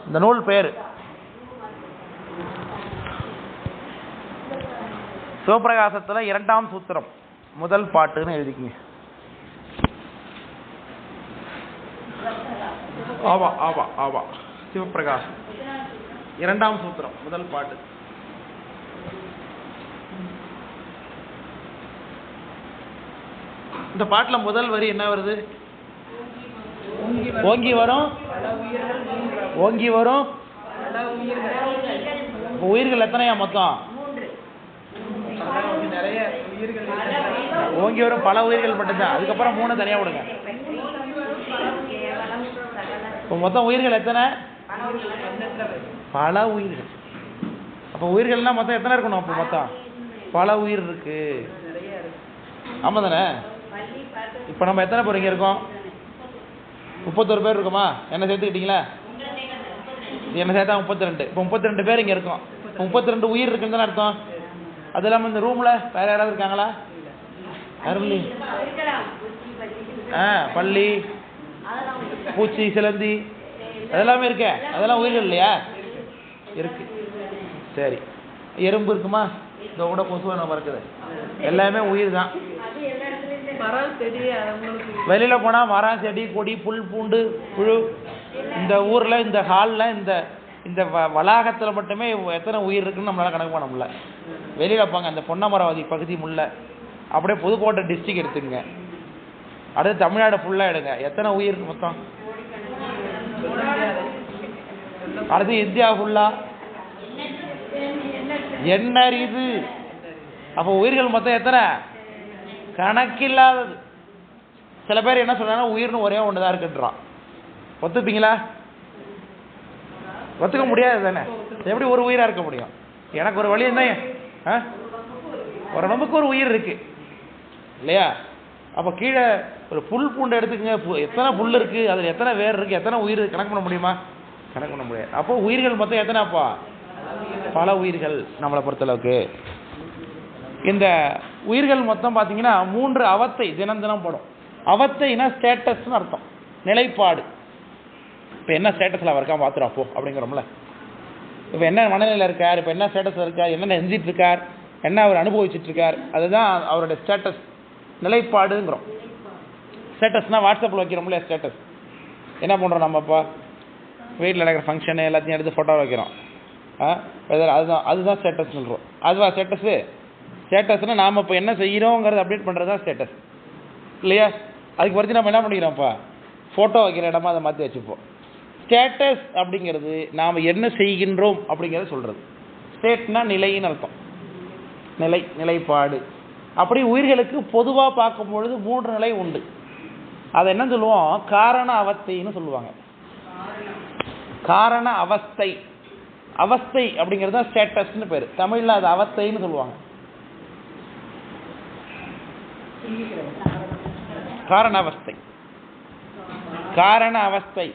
இந்த நூல் பேரு சிவப்பிரகாசத்துல 2ஆம் சூத்திரம் முதல் பாட்டுன்னு எழுதிக்கிங்க. ஆவா ஆவா ஆவா சிவப்பிரகாசம் 2ஆம் சூத்திரம் முதல் பாட்டு. இந்த பாட்டுல முதல் வரி என்ன வருது? ஓங்கி வரும் ஓங்கி வரும். உயிர்கள் எத்தனையா மொத்தம்? ஓங்கி வரும் பல உயிர்கள் மட்டும்தான். அதுக்கப்புறம் 3 தனியா விடுங்க. இப்போ மொத்தம் உயிர்கள் எத்தனை? பல உயிர்கள். அப்போ உயிர்கள்னா மொத்தம் எத்தனை இருக்கணும்? அப்போ மொத்தம் பல உயிர் இருக்கு. ஆமா தானே? இப்போ நம்ம எத்தனை பேர் இங்கே இருக்கோம்? 31 பேர் இருக்குமா? என்ன சேர்த்துக்கிட்டீங்களா? என்ன சேர்த்தா 32. இப்போ 32 பேர் இங்கே இருக்கோம். 32 உயிர் இருக்குன்னு தானே அர்த்தம். அது இல்லாமல் இந்த ரூம்ல வேற யாராவது இருக்காங்களா? யாரும் இல்லையே. பள்ளி, பூச்சி, சிலந்தி அதெல்லாமே இருக்க. அதெல்லாம் உயிர்கள் இல்லையா? இருக்கு. சரி, எறும்பு இருக்குமா? இந்த கூட கொசுவான பறக்குது. எல்லாமே உயிர் தான். வெளியில போனா மரம், செடி, கொடி, புல், பூண்டு, புழு. இந்த ஊர்ல இந்த ஹால்ல இந்த இந்த வளாகத்துல மட்டுமே எத்தனை உயிர் இருக்குன்னு நம்மளால கணக்கு பண்ண முடியல. வெளியில போங்க, அந்த பொன்னமராவதி பகுதி முல்ல, அப்படியே புதுக்கோட்டை டிஸ்ட்ரிக்ட் எடுத்துங்க, அடுத்து தமிழ்நாடு ஃபுல்லா எடுங்க, எத்தனை உயிர் மொத்தம்? அடுத்து இந்தியா ஃபுல்லா எண்ணறிது. அப்போ உயிர்கள் மொத்தம் எத்தனை? கணக்கில்லாதது. சில பேர் என்ன சொல்றாங்கன்னா உயிர்னு ஒரே ஒண்ணுதான் இருக்குன்றான். ஒத்துப்பீங்களா? ஒத்துக்க முடியாது தானே. எப்படி ஒரு உயிரா இருக்க முடியும்? எனக்கு ஒரு வழி என்ன, ஒரு நமக்கு ஒரு உயிர் இருக்கு இல்லையா? அப்ப கீழே ஒரு புல் பூண்டை எடுத்துக்கங்க, எத்தனை புல் இருக்கு, அதுல எத்தனை வேர் இருக்கு, எத்தனை உயிர் கணக்கு பண்ண முடியுமா? கணக்கு பண்ண முடியாது. அப்போ உயிர்கள் மொத்தம் எத்தனைப்பா? பல உயிர்கள். நம்மளை பொறுத்தளவுக்கு இந்த உயிர்கள் மொத்தம் பாத்தீங்கன்னா 3 அவத்தை தினம் தினம் படும். அவத்தைனா ஸ்டேட்டஸ்னு அர்த்தம், நிலைப்பாடு. இப்போ என்ன ஸ்டேட்டஸ்ல இருக்கா பாத்துறோம் அப்போ அப்படிங்கிறோம்ல. இப்போ என்ன மனநிலையில் இருக்கார், இப்போ என்ன ஸ்டேட்டஸ்ல இருக்கார், என்ன செஞ்சிட்டு இருக்கார், என்ன அவர் அனுபவிச்சுட்டு இருக்கார், அதுதான் அவருடைய ஸ்டேட்டஸ், நிலைப்பாடுங்கிறோம். ஸ்டேட்டஸ்னா வாட்ஸ்அப்பில் வைக்கிறோம்ல ஸ்டேட்டஸ். என்ன பண்ணுறோம் நம்ம இப்போ? வீட்டில் நடக்கிற ஃபங்க்ஷனு எல்லாத்தையும் எடுத்து ஃபோட்டோ வைக்கிறோம். அதுதான் ஸ்டேட்டஸ் சொல்கிறோம். அதுவா ஸ்டேட்டஸு? ஸ்டேட்டஸ்னா நாம் இப்போ என்ன செய்கிறோங்கிறது அப்டேட் பண்ணுறது தான் ஸ்டேட்டஸ் இல்லையா? அதுக்கு பற்றி நம்ம என்ன பண்ணிக்கிறோம்ப்பா? ஃபோட்டோ வைக்கிற இடமா அதை மாற்றி வச்சுப்போம். ஸ்டேட்டஸ் அப்படிங்கிறது நாம் என்ன செய்கின்றோம் அப்படிங்கிறத சொல்கிறது. ஸ்டேட்னா நிலைன்னு அர்த்தம், நிலை, நிலைப்பாடு. அப்படி உயிர்களுக்கு பொதுவாக பார்க்கும் பொழுது 3 நிலை உண்டு. அதை என்ன சொல்லுவோம்? காரண அவஸ்தைன்னு சொல்லுவாங்க. காரண அவஸ்தை. அவஸ்தை அப்படிங்கிறது தான் ஸ்டேட்டஸ்னு பேர். தமிழில் அது அவஸ்தைன்னு சொல்லுவாங்க. காரண அவஸ்தை, காரண அவஸ்தை,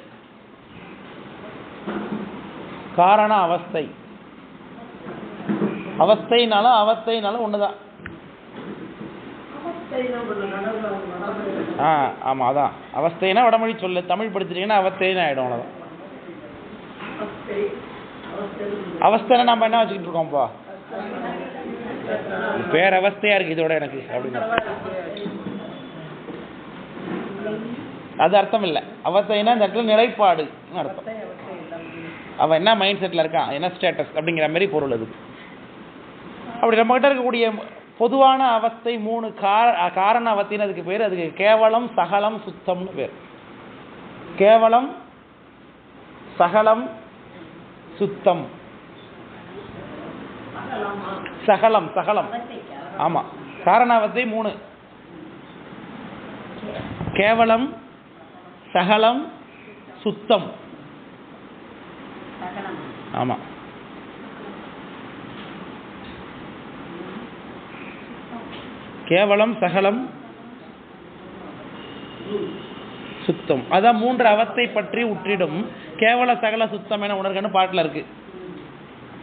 காரண அவஸ்தை. அவஸ்தைனாலும் அவஸ்தைனாலும் ஒண்ணுதான். ஆமா, அதான் அவஸ்தைனா வடமொழி சொல்லு. தமிழ் படிச்சிட்டீங்கன்னா அவஸ்தைன்னு ஆயிடும். அவ்வளவுதான். அவஸ்தை நம்ம என்ன வச்சுக்கிட்டு இருக்கோம்ப்பா? பேரவஸ்தையா இருக்கு இதோட எனக்கு அப்படின்னு அது அர்த்தம் இல்லை. அவஸ்தைனா இந்த இடத்துல நிலைப்பாடுன்னு அர்த்தம். அவன் என்ன மைண்ட் செட்ல இருக்கான், என்ன ஸ்டேட்டஸ் அப்படிங்கிற மாதிரி பொருள் அது. அப்படி நம்ம கிட்ட இருக்கக்கூடிய பொதுவான அவஸ்தை 3 காரண அவஸ்தைன்னு அதுக்கு பேர். அதுக்கு கேவலம், சகலம், சுத்தம்னு பேர். கேவலம், சகலம், சுத்தம். சகலம், சகலம். ஆமா, காரணாவத்தை 3: கேவலம், சகலம், சுத்தம். ஆமா, கேவலம், சகலம், சுத்தம். அதான் 3 அவத்தை பற்றி உற்றிடும் கேவல சகல சுத்தம் என உணர்கன்னு பாட்டில் இருக்கு.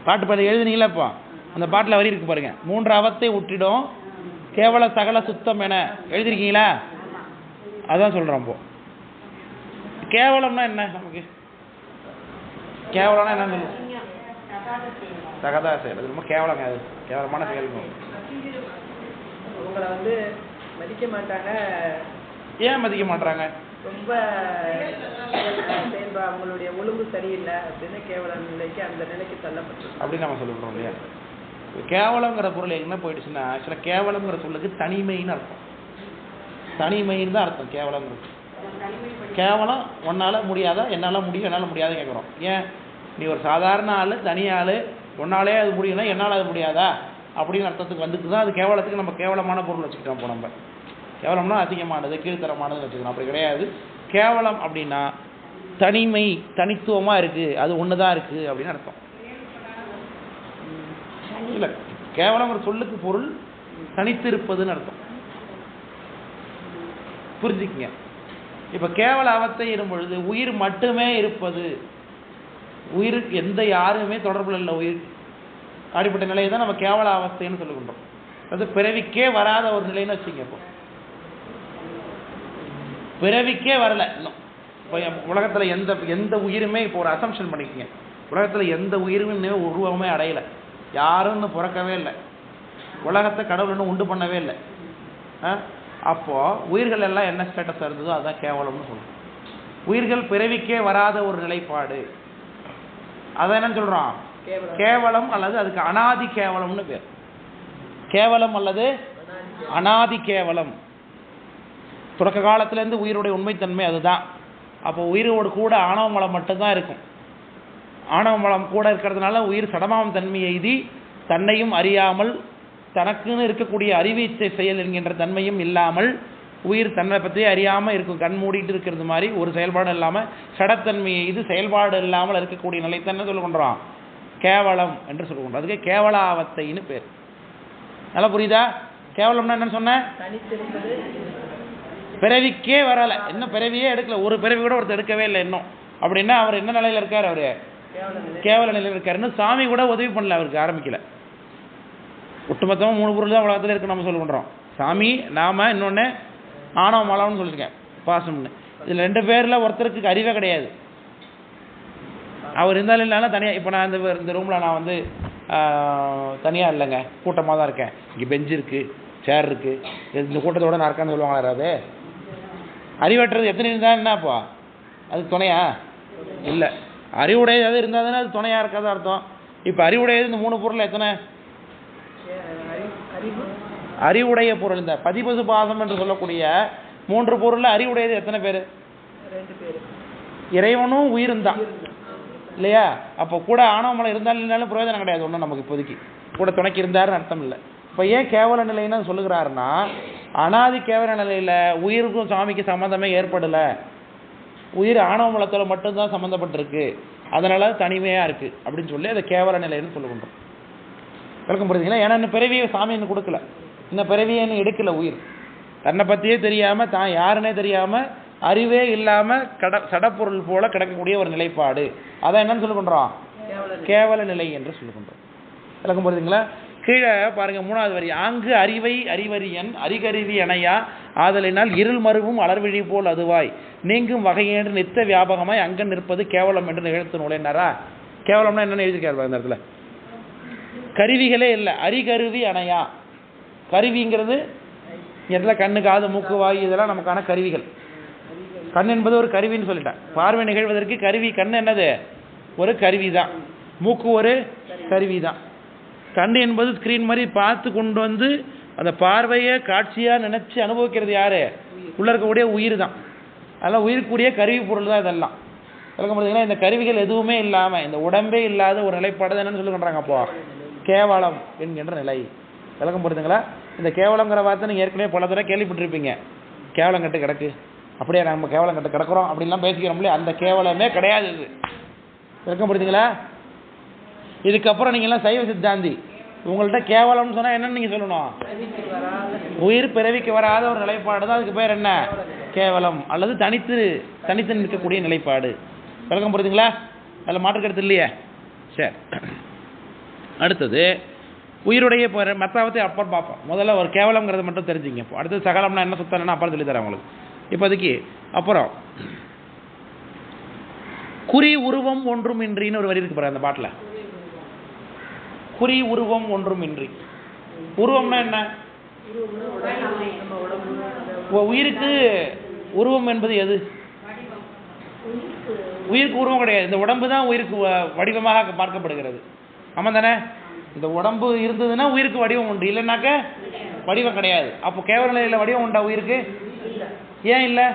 பாட்டு பாட்டு எழுதுனீங்களா? இப்போ அந்த பாட்டில் வரி இருக்கு பாருங்க. 3 அவத்தை உற்றிடும் கேவல சகல சுத்தம் என எழுதிருக்கீங்களா? அதான் சொல்றோம். இப்போ கேவலம்னா என்ன? நமக்கு கேவலம்னா என்ன சொல்லுவோம்? தகதா செயல். அது ரொம்ப கேவலம். அது கேவலமான செயல். உங்களை வந்து மதிக்க மாட்டாங்க. ஏன் மதிக்க மாட்டாங்க? ரொம்ப அவங்களுடைய ஒழுங்கு சரியில்லை அப்படின்னு கேவல நிலைக்கு அந்த நிலைக்கு தள்ளப்பட்டு அப்படின்னு நம்ம சொல்லிவிடுறோம் இல்லையா? கேவலங்கிற பொருள் என்ன போயிடுச்சுன்னா, ஆக்சுவலாக கேவலங்கிற சொல்லுக்கு தனிமைன்னு அர்த்தம். தனிமைன்னு தான் அர்த்தம் கேவலங்கிறது. கேவலம் உன்னால முடியாதா, என்னால் முடியும், என்னால் முடியாத கேட்குறோம். ஏன் நீ ஒரு சாதாரண ஆள், தனி ஆள், உன்னாலே அது முடியும்னா என்னால் அது முடியாதா அப்படின்னு அர்த்தத்துக்கு வந்துட்டு தான் அது கேவலத்துக்கு நம்ம கேவலமான பொருள் வச்சுக்கிட்டோம். இப்போ நம்ம கேவலம்னா அதிகமானது, கீழ்த்தரமானதுன்னு வச்சுக்கணும். அப்படி கிடையாது. கேவலம் அப்படின்னா தனிமை, தனித்துவமாக இருக்குது, அது ஒன்று தான் இருக்குது அப்படின்னு அர்த்தம். இல்லை, கேவலங்கிற சொல்லுக்கு பொருள் தனித்து இருப்பதுன்னு அர்த்தம். புரிஞ்சுக்குங்க. இப்போ கேவல அவத்தை பொழுது உயிர் மட்டுமே இருப்பது, உயிருக்கு எந்த யாருமே தொடர்பில் இல்லை உயிருக்கு. அப்படிப்பட்ட நிலையை தான் நம்ம கேவல அவஸ்தைன்னு சொல்லுகின்றோம். அது பிறவிக்கே வராத ஒரு நிலைன்னு வச்சுங்க. இப்போ பிறவிக்கே வரல இன்னும். இப்போ உலகத்தில் எந்த உயிருமே, இப்போ ஒரு அசம்ஷன் பண்ணிக்கங்க, உலகத்தில் எந்த உயிருமே உருவமே அடையலை, யாரும் இன்னும் பிறக்கவே இல்லை, உலகத்தை கடவுள் இன்னும் உண்டு பண்ணவே இல்லை. அப்போது உயிர்கள் எல்லாம் என்ன ஸ்டேட்டஸாக இருந்ததோ அதுதான் கேவலம்னு சொல்லுவோம். உயிர்கள் பிறவிக்கே வராத ஒரு நிலைப்பாடு, அதை என்னன்னு சொல்கிறோம்? கேவலம் அல்லது அதுக்கு அனாதி கேவலம்னு பேர். கேவலம் அல்லது அனாதி கேவலம். தொடக்க காலத்திலேருந்து உயிருடைய உண்மைத்தன்மை அதுதான். அப்போ உயிரோடு கூட ஆணவ மலம் மட்டும்தான் இருக்கும். ஆணவ மலம் கூட இருக்கிறதுனால உயிர் சடமாம் தன்மை எய்தி தன்னையும் அறியாமல், தனக்குன்னு இருக்கக்கூடிய அறிவீச்சை செயல் என்கின்ற தன்மையும் இல்லாமல், உயிர் தன்னை பற்றியே அறியாமல் இருக்கும், கண் மூடிட்டு இருக்கிறது மாதிரி ஒரு செயல்பாடு இல்லாமல் சடத்தன்மையை இது செயல்பாடு இல்லாமல் இருக்கக்கூடிய நிலைத்தன்மை சொல்லுகின்றோம் கேவலம் என்று சொல்லுகின்றோம். அதுக்கு கேவலாவத்தைன்னு பேர். நல்லா புரியுதா? கேவலம்னா என்னன்னு சொன்ன? பிறவிக்கே வரலை, இன்னும் பிறவியே எடுக்கல, ஒரு பிறவி கூட ஒருத்தர் எடுக்கவே இல்லை இன்னும். அப்படின்னா அவர் என்ன நிலையில் இருக்கார்? அவரு கேவல நிலையில் இருக்கார். இன்னும் சாமி கூட உதவி பண்ணல, அவருக்கு ஆரம்பிக்கல. ஒட்டுமொத்தமாக 3 பொருள் தான் உலகத்தில் இருக்கு நம்ம சொல்லுகின்றோம். சாமி, நாம, இன்னொன்று ஆணவ மலம்னு சொல்லியிருக்கேன், பாசம்னு. இதில் 2 பேரில் ஒருத்தருக்கு அறிவே கிடையாது. அவர் இருந்தாலும் இல்லைனா தனியாக. இப்போ நான் இந்த ரூமில் நான் வந்து தனியாக இல்லைங்க, கூட்டமாக தான் இருக்கேன். இங்கே பெஞ்சு இருக்குது, சேர் இருக்குது, இந்த கூட்டத்தோட நான் இருக்கான்னு சொல்லுவாங்களா யாராவது? அறிவற்றது எத்தனை இருந்தால் என்னப்பா அதுக்கு துணையா? இல்லை. அறிவுடையது இருந்தால் தானே அது துணையாக இருக்காத அர்த்தம். இப்போ அறிவுடையது இந்த 3 பொருள் எத்தனை? அறிவுடைய பொருள் இந்த பதிபசு பாசம் என்று சொல்லக்கூடிய 3 பொருளில் அறிவுடையது எத்தனை பேர்? 2 பேர். இறைவனும் உயிரும் தான் இல்லையா? அப்போ கூட ஆணவமலை இருந்தாலும் இல்லைனாலும் பிரயோஜனம் கிடையாது ஒன்றும் நமக்கு. இப்போதைக்கு கூட துணைக்கு இருந்தாருன்னு அர்த்தம் இல்லை. இப்போ ஏன் கேவல நிலைன்னு சொல்லுகிறாருன்னா, அனாதி கேவல நிலையில் உயிருக்கும் சாமிக்கு சம்மந்தமே ஏற்படலை, உயிர் ஆணவ மலத்தில் மட்டும்தான் சம்மந்தப்பட்டிருக்கு, அதனால தனிமையாக இருக்குது அப்படின்னு சொல்லி அதை கேவல நிலைன்னு சொல்லுகின்றோம். விளக்கம் புரியுதுங்களா? ஏன்னா இன்னும் பிறவியை சாமி இன்னும் கொடுக்கல, இன்னும் பிறவியை இன்னும் எடுக்கல. உயிர் தன்னை பற்றியே தெரியாமல், தான் யாருன்னே தெரியாமல், அறிவே இல்லாமல் சடப்பொருள் போல கிடக்கக்கூடிய ஒரு நிலைப்பாடு, அதை என்னன்னு சொல்லுகின்றோம்? கேவல நிலை என்று சொல்லுகின்றோம். விளக்கம் புரியுதுங்களா? கீழே பாருங்க 3வது வரி. ஆங்கு அறிவை அறிவரியன் அறிகருவி அணையா ஆதலினால் இருள் மருவும் அலர்விழி போல் அதுவாய் நீங்கும் வகையென்று நித்த வியாபகமாய் அங்க நிற்பது கேவலம் என்று நிகழ்த்து நூலேனாரா? கேவலம்னா என்னன்னு எழுதியிருக்காரு இந்த இடத்துல. கருவிகளே இல்லை, அறிகருவி அணையா. கருவிங்கிறது இடத்துல கண்ணு, காது, மூக்கு, வாய் இதெல்லாம் நமக்கான கருவிகள். கண் என்பது ஒரு கருவின்னு சொல்லிட்டேன். பார்வை நிகழ்வதற்கு கருவி கண் என்னது? ஒரு கருவி தான். மூக்கு ஒரு கருவி தான். கண் என்பது ஸ்கிரீன் மாதிரி பார்த்து கொண்டு வந்து அந்த பார்வையை காட்சியாக நினைச்சு அனுபவிக்கிறது யாரு? உள்ள இருக்கக்கூடிய உயிர் தான். அதெல்லாம் உயிருக்குரிய கருவி பொருள் தான் இதெல்லாம். விளக்கம் பார்த்தீங்கன்னா, இந்த கருவிகள் எதுவுமே இல்லாமல் இந்த உடம்பே இல்லாத ஒரு நிலைப்பாடு என்னன்னு சொல்லுறாங்க. அப்போ கேவலம் என்கின்ற நிலை. விளக்கம் புரியுதுங்களா? இந்த கேவலங்கிற வார்த்தை நீங்கள் ஏற்கனவே பல தடவை கேள்விப்பட்டிருப்பீங்க. கேவலம் கட்டு கிடக்கு, அப்படியே நம்ம கேவலம் கட்டு கிடக்கிறோம் அப்படின்லாம் பேசிக்கிறோம்லையே, அந்த கேவலமே கிடையாது இது. விளக்கம் புரியுதுங்களா? இதுக்கப்புறம் நீங்கள்லாம் சைவ சித்தாந்தி, உங்கள்கிட்ட கேவலம்னு சொன்னால் என்னன்னு நீங்கள் சொல்லணும்? உயிர் பிறவிக்கு வராத ஒரு நிலைப்பாடு தான். அதுக்கு பேர் என்ன? கேவலம் அல்லது தனித்து நிற்கக்கூடிய நிலைப்பாடு. விளக்கம் புரியுதுங்களா? அதில் மாற்று கருத்து இல்லையே. சரி, அடுத்தது உயிருடைய மத்தாவத்தை அப்புறம் பார்ப்போம். முதல்ல ஒரு கேவலம்ங்கிறத மட்டும் தெரிஞ்சுங்க. இப்போ அடுத்தது சகலம்னா என்ன, சுத்தம்னா அப்புறம் சொல்லி தரேன் உங்களுக்கு. இப்போதைக்கு அப்புறம் குறி உருவம் ஒன்றும் இன்றின்னு ஒரு வரி இருக்கு பாரு அந்த பாட்டில். குறி உருவம் ஒன்றும் இன்றி. உருவம்னா என்ன? உயிருக்கு உருவம் என்பது எது? உயிருக்கு உருவம் கிடையாது. இந்த உடம்பு தான் உயிருக்கு வடிவமாக பார்க்கப்படுகிறது. ஆமாம் தானே? இந்த உடம்பு இருந்ததுன்னா உயிருக்கு வடிவம் உண்டு, இல்லைன்னாக்க வடிவம் கிடையாது. அப்போ கேவல நிலையில் வடிவம் உண்டா உயிருக்கு? ஏன் இல்லை?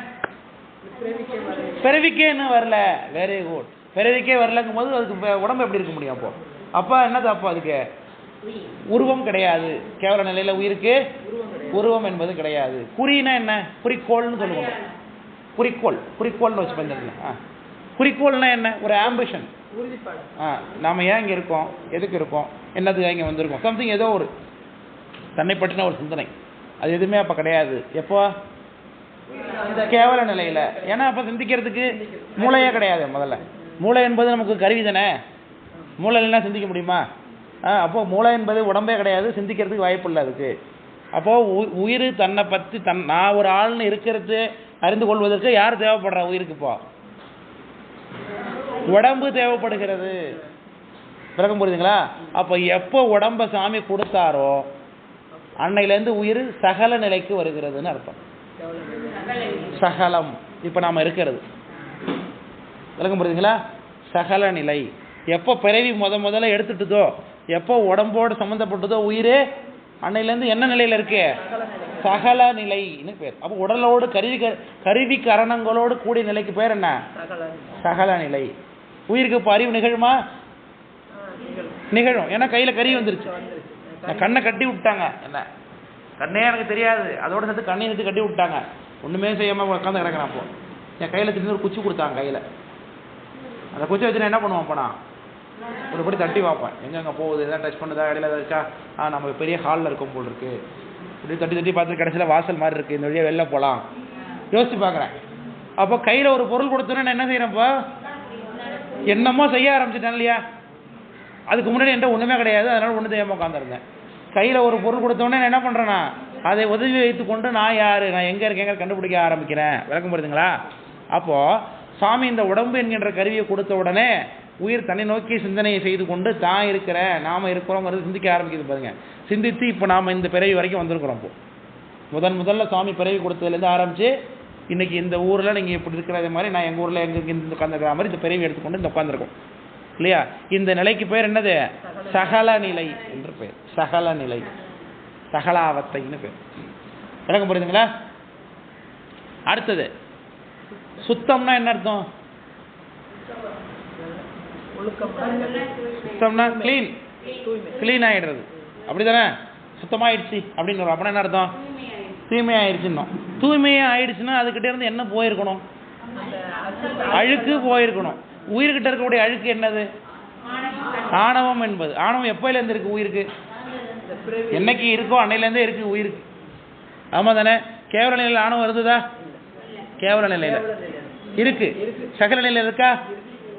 பிறவிக்கே என்ன வரல. Very good. பிறவிக்கே வரலங்கும் போது அதுக்கு உடம்பு எப்படி இருக்க முடியும்? அப்போ என்னது? அப்போ அதுக்கு உருவம் கிடையாது. கேவல நிலையில உயிருக்கு உருவம் என்பது கிடையாது. குறினா என்ன? குறிக்கோள்னு சொல்லுவாங்க. குறிக்கோள்னு வச்சு பண்ணிருக்கேன். குறிக்கோள்னா என்ன? ஒரு ஆம்பிஷன். நாம ஏன் இங்கே இருக்கோம், எதுக்கு இருக்கோம், என்னதுக்கு இங்கே வந்திருக்கோம், சம்திங், ஏதோ ஒரு தன்னை பற்றின ஒரு சிந்தனை. அது எதுவுமே அப்போ கிடையாது. எப்போ? கேவல நிலையில். ஏன்னா அப்போ சிந்திக்கிறதுக்கு மூளையே கிடையாது. முதல்ல மூளை என்பது நமக்கு கருவி தானே. மூளை இல்லைன்னா சிந்திக்க முடியுமா? அப்போ மூளை என்பது உடம்பே கிடையாது, சிந்திக்கிறதுக்கு வாய்ப்பு இல்லை அதுக்கு. அப்போது உயிர் தன்னை பற்றி நான் ஒரு ஆள்னு இருக்கிறது அறிந்து கொள்வதற்கு யார் தேவைப்படுறா உயிருக்கு? இப்போ உடம்பு தேவைப்படுகிறது. விளக்கம் புரியுதுங்களா? அப்போ எப்போ உடம்ப சாமி கொடுத்தாரோ அன்னையிலேருந்து உயிர் சகல நிலைக்கு வருகிறதுன்னு அர்த்தம். சகலம் இப்போ நாம் இருக்கிறது. விளக்கம் புரியுதுங்களா? சகல நிலை. எப்போ பிறவி முதல்ல எடுத்துட்டுதோ, எப்போ உடம்போடு சம்மந்தப்பட்டதோ உயிர் அன்னையிலேருந்து என்ன நிலையில் இருக்கு? சகல நிலைன்னு பேர். அப்போ உடலோடு கருவி கரணங்களோடு கூடிய நிலைக்கு பேர் என்ன? சகல நிலை. உயிருக்கு இப்போ அறிவு நிகழுமா? நிகழும். ஏன்னா கையில் கறி வந்துருச்சு. கண்ணை கட்டி விட்டாங்க. என்ன கண்ணே எனக்கு தெரியாது, அதோட சேர்த்து கண்ணையை சேர்த்து கட்டி விட்டாங்க. ஒன்றுமே செய்யாமல் உட்காந்து கிடக்கிறேன். அப்போ என் கையில் திடீர்னு ஒரு குச்சி கொடுத்தாங்க. கையில் அந்த குச்சி வச்சு நான் என்ன பண்ணுவேன்? அப்போ நான் ஒரு படி தட்டி பார்ப்பேன், எங்கெங்கே போகுது, எதாவது டச் பண்ணுதா, இடையில ஏதாவது இருக்கா. நம்ம பெரிய ஹாலில் இருக்கும் போல் இருக்குது. இப்படி தட்டி பார்த்து கடைசியில் வாசல் மாதிரி இருக்குது, இந்த வழியாக வெளில போகலாம் யோசிச்சு பார்க்குறேன். அப்போ கையில் ஒரு பொருள் கொடுத்தோன்னே நான் என்ன செய்கிறேன்ப்போ? என்னமோ செய்ய ஆரம்பிச்சிட்டேன் இல்லையா? அதுக்கு முன்னாடி என்கிட்ட ஒன்றுமே கிடையாது, அதனால் ஒன்று செய்யாமல் உட்காந்துருந்தேன். கையில் ஒரு பொருள் கொடுத்தோடனே நான் என்ன பண்ணுறேன்னா அதை உதவி வைத்துக்கொண்டு நான் யார், நான் எங்கே இருக்கேங்க கண்டுபிடிக்க ஆரம்பிக்கிறேன். விளக்கம் புரியுதுங்களா? அப்போது சாமி இந்த உடம்பு என்கின்ற கருவியை கொடுத்த உடனே உயிர் தன்னை நோக்கி சிந்தனையை செய்து கொண்டு தான் இருக்கிறேன், நாம் இருக்கிறோங்கிறது சிந்திக்க ஆரம்பிக்குது பாருங்க. சிந்தித்து இப்போ நாம் இந்த பிறவி வரைக்கும் வந்திருக்கிறோம். இப்போ முதல்ல சாமி பிறவி கொடுத்ததுலேருந்து ஆரம்பித்து இன்றைக்கி இந்த ஊரில் நீங்கள் இப்படி இருக்கிற மாதிரி நான் எங்கள் ஊரில் எங்கே இந்த உட்காந்துருக்கிற மாதிரி இந்த பிறவி எடுத்துக்கொண்டு இந்த உட்காந்துருக்கோம் இல்லையா? இந்த நிலைக்கு பேர் என்னது? சகல நிலை என்று பேர். சகல நிலை, சகலாவத்தைன்னு பேர். விளக்கம் புரியுதுங்களா? அடுத்தது சுத்தம்னா என்ன அர்த்தம்? சுத்தம்னா கிளீன் ஆகிடுறது, அப்படிதானே? சுத்தமாயிடுச்சு அப்படின்னு. அப்படின்னா என்ன அர்த்தம்? தூய்மையாயிடுச்சுன்னு. தூய்மையாக ஆயிடுச்சுன்னா அதுக்கிட்ட இருந்து என்ன போயிருக்கணும்? அழுக்கு போயிருக்கணும். உயிர்கிட்ட இருக்கக்கூடிய அழுக்கு என்னது? ஆணவம் என்பது. ஆணவம் எப்போலேருந்து இருக்கு உயிருக்கு? என்னைக்கு இருக்கோ அன்னையிலேருந்தே இருக்கு உயிருக்கு. ஆமாம் தானே? கேவல நிலையில் ஆணவம் இருந்ததா? கேவல நிலையில் இருக்கு. சகல நிலையில் இருக்கா?